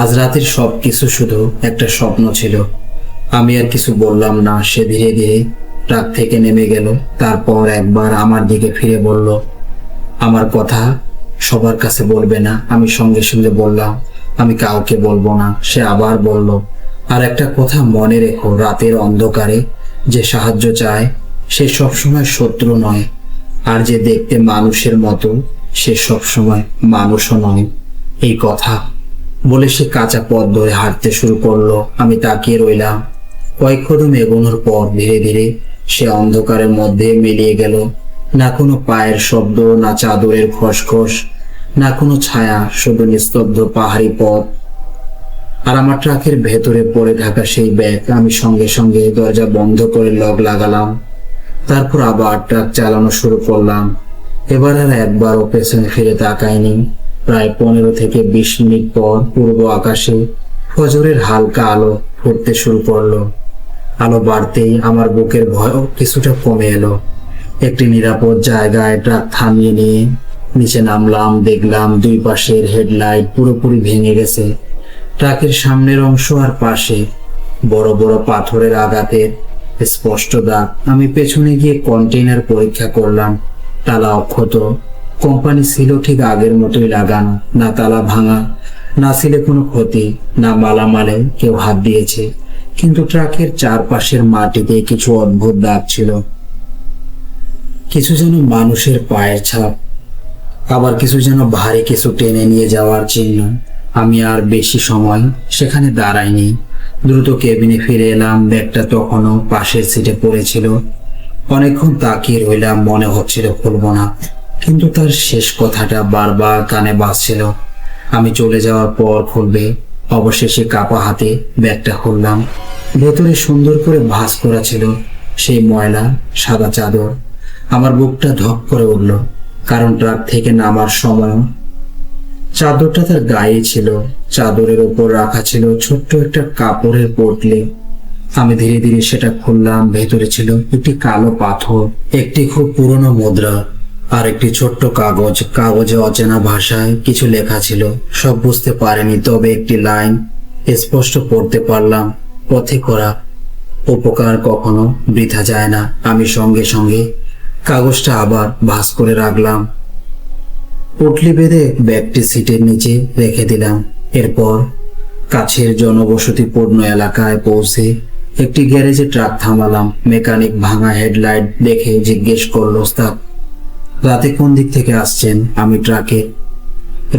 আজ রাতের সবকিছু শুধু একটা স্বপ্ন ছিল। আমি আর কিছু বললাম না। সে ধীরে ধীরে ট্রাক থেকে নেমে গেল। তারপর একবার আমার দিকে ফিরে বলল, আমার কথা সবার কাছে বলবে না। আমি সঙ্গে সঙ্গে বললাম, আমি কাউকে বলবো না। সে আবার বলল, আর একটা কথা মনে রেখো, রাতের অন্ধকারে যে সাহায্য চায় সে সবসময় শত্রু নয়, আর যে দেখতে মানুষের মতো সে সবসময় মানুষও নয়। এই কথা বলে সে কাঁচা পথ ধরে হাঁটতে শুরু করলো। আমি তাকিয়ে রইলাম। কয়েক কদম এগোনোর পর ধীরে ধীরে সে অন্ধকারের মধ্যে মিলিয়ে গেল। না কোনো পায়ের শব্দ, না চাদরের খসখস, না কোনো ছায়া, শুধু নিস্তব্ধ পাহাড়ি পথ আর আমার ট্রাকের ভেতরে পড়ে থাকা সেই ব্যাগ। আমি সঙ্গে সঙ্গে দরজা বন্ধ করে লক লাগালাম। তারপর আবার ট্রাক চালানো শুরু করলাম। এবার আর একবারও পেছনে ফিরে তাকাইনি। প্রায় 15 থেকে 20 মিনিট পর পূর্ব আকাশে ফজরের হালকা আলো ফুটতে শুরু করলো। আলো বাড়তেই আমার বুকের ভয়ও কিছুটা কমে এলো। একটি নিরাপদ জায়গায় ট্রাক থামিয়ে নিয়ে নিচে নামলাম। দেখলাম দুই পাশের হেডলাইট পুরোপুরি ভেঙে গেছে। ট্রাকের সামনের অংশ আর পাশে বড় বড় পাথরের আঘাতের স্পষ্ট দাগ। আমি পেছনে গিয়ে কন্টেইনার পরীক্ষা করলাম। তালা অক্ষত। কোম্পানি ছিল ঠিক আগের মতোই লাগানো, না তালা ভাঙা, না ছিল কোনো ক্ষতি, না মালামালে কেউ হাত দিয়েছে। কিন্তু ট্রাকের চারপাশের মাটিতে কিছু অদ্ভুত দাগ ছিল, কিছু যেন মানুষের পায়ের ছাপ, আবার কিছু যেন ভারী কিছু টেনে নিয়ে যাওয়ার চিহ্ন। আমি আর বেশি সময় সেখানে দাঁড়াইনি, দ্রুত কেবিনে ফিরে এলাম। ব্যাগটা তখনও পাশের সিটে পড়েছিল। অনেকক্ষণ তাকিয়ে রইলাম, মনে হচ্ছিল খুলবো না, কিন্তু তার শেষ কথাটা বারবার কানে বাজছিল, আমি চলে যাওয়ার পর খুলবে। অবশেষে কাপা হাতে ব্যাগটা খুললাম। ভেতরে সুন্দর করে ভাঁজ করা ছিল সেই ময়লা সাদা চাদর। আমার বুকটা ধক করে উঠল, কারণ ট্রাক থেকে নামার সময় চাদরটা তার গায়ে ছিল। চাদরের ওপর রাখা ছিল ছোট্ট একটা কাপড়ের পোটলি। আমি ধীরে ধীরে সেটা খুললাম। ভেতরে ছিল একটি কালো পাথর, একটি খুব পুরনো মুদ্রা, আর একটি ছোট্ট কাগজ। কাগজে অচেনা ভাষায় কিছু লেখা ছিল, সব বুঝতে পারিনি, তবে একটি লাইন স্পষ্ট পড়তে পারলাম, পথে করা উপকার কখনো বৃথা যায় না। আমি সঙ্গে সঙ্গে কাগজটা আবার ভাঁজ করে রাখলাম। পুটলি বেঁধে ব্যাগটি সিটের নিচে রেখে দিলাম। এরপর কাছের জনবসতিপূর্ণ এলাকায় পৌঁছে একটি গ্যারেজে ট্রাক থামালাম। মেকানিক ভাঙা হেডলাইট দেখে জিজ্ঞেস করলো, ওস্তাদ, রাতে কোন দিক থেকে আসছেন? আমি ট্রাকের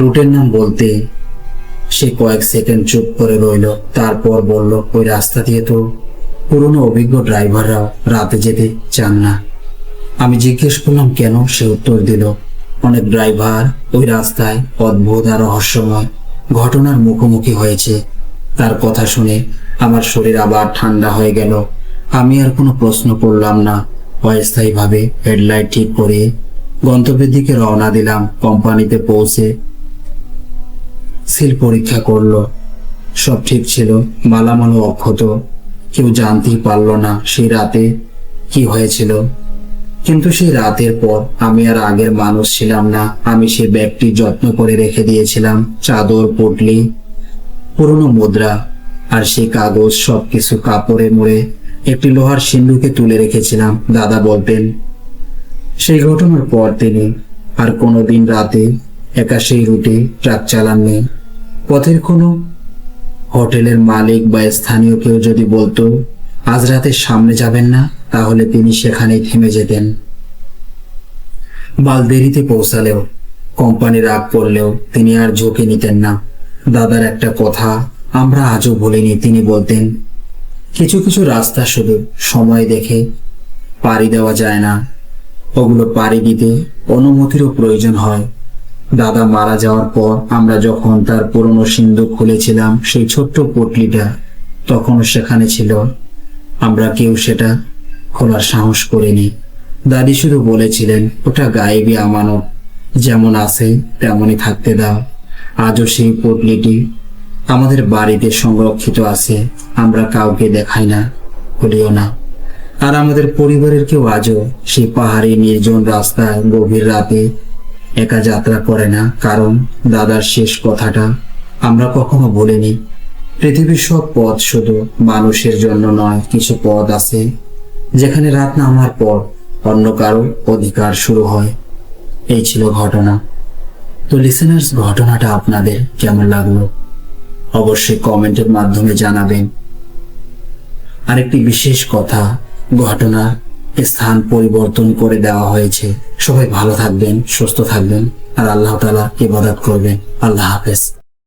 রুটের নাম বলতে সে কয়েক সেকেন্ড চুপ করে রইল, তারপর বলল, ওই রাস্তা দিয়ে তো পুরনো অভিজ্ঞ ড্রাইভাররাও রাতে যেতে চান না। আমি জিজ্ঞেস করলাম কেন? সে উত্তর দিল, অনেক ড্রাইভার ওই রাস্তায় অদ্ভুত আর রহস্যময় ঘটনার মুখোমুখি হয়েছে। তার কথা শুনে আমার শরীর আবার ঠান্ডা হয়ে গেল। আমি আর কোনো প্রশ্ন করলাম না। অস্থায়ীভাবে হেডলাইট ঠিক করে গন্তব্যের দিকে রওনা দিলাম। কোম্পানিতে পৌঁছে সিল পরীক্ষা করলো, সব ঠিক ছিল, মালামালও অক্ষত। কেউ জানতেই পারলো না সেই রাতে কি হয়েছিল। কিন্তু সেই রাতের পর আমি আর আগের মানুষ ছিলাম না। আমি সেই ব্যাগটি যত্ন করে রেখে দিয়েছিলাম, চাদর, পুটলি, পুরনো মুদ্রা আর সেই কাগজ, সবকিছু কাপড়ে মুড়ে একটি লোহার সিন্ধুকে তুলে রেখেছিলাম। দাদা বলতেন সেই ঘটনার পর তিনি আর কোনোদিন রাতে একা সেই রুটে ট্রাক চালাননি। পথের কোনো হোটেলের মালিক বা স্থানীয় কেউ যদি বলতো আজ রাতে সামনে যাবেন না, তাহলে তিনি সেখানেই থেমে যেতেন। বাল দেরিতে পৌঁছালেও, কোম্পানি রাগ করলেও তিনি আর ঝুঁকে নিতেন না। দাদার একটা কথা আমরা আজও ভুলিনি। তিনি বলতেন, কিছু কিছু রাস্তা শুধু সময় দেখে পাড়ি দেওয়া যায় না, ওগুলো পাড়ি দিতে অনুমতিরও প্রয়োজন হয়। দাদা মারা যাওয়ার পর আমরা যখন তার পুরনো সিন্ধুক খুলেছিলাম, সেই ছোট্ট পুটলিটা তখনও সেখানে ছিল। আমরা কেউ সেটা খোলার সাহস করিনি। দাদি শুধু বলেছিলেন, ওটা গায়েবী আমানত, যেমন আছে তেমনই থাকতে দাও। আজও সেই পুটলিটি আমাদের বাড়িতে সংরক্ষিত আছে। আমরা কাউকে দেখাই না, খুলিও না। আর আমাদের পরিবারের কেউ আজও সেই পাহাড়ি নির্জন রাস্তায় গভীর রাতে একা যাত্রা করে না, কারণ দাদার শেষ কথাটা আমরা কখনো ভুলিনি। পৃথিবীর সব পথ শুধু মানুষের জন্য নয়, কিছু পথ আছে যেখানে রাত নামার পর অন্য কারো অধিকার শুরু হয়। এই ছিল ঘটনা। তো লিসেনার্স, ঘটনাটা আপনাদের কেমন লাগলো অবশ্যই কমেন্টের মাধ্যমে জানাবেন। আরেকটি বিশেষ কথা, ঘটনার স্থান পরিবর্তন করে দেওয়া হয়েছে। সবাই ভালো থাকবেন, সুস্থ থাকবেন, আর আল্লাহ তাআলা ইবাদত করবেন। আল্লাহ হাফেজ।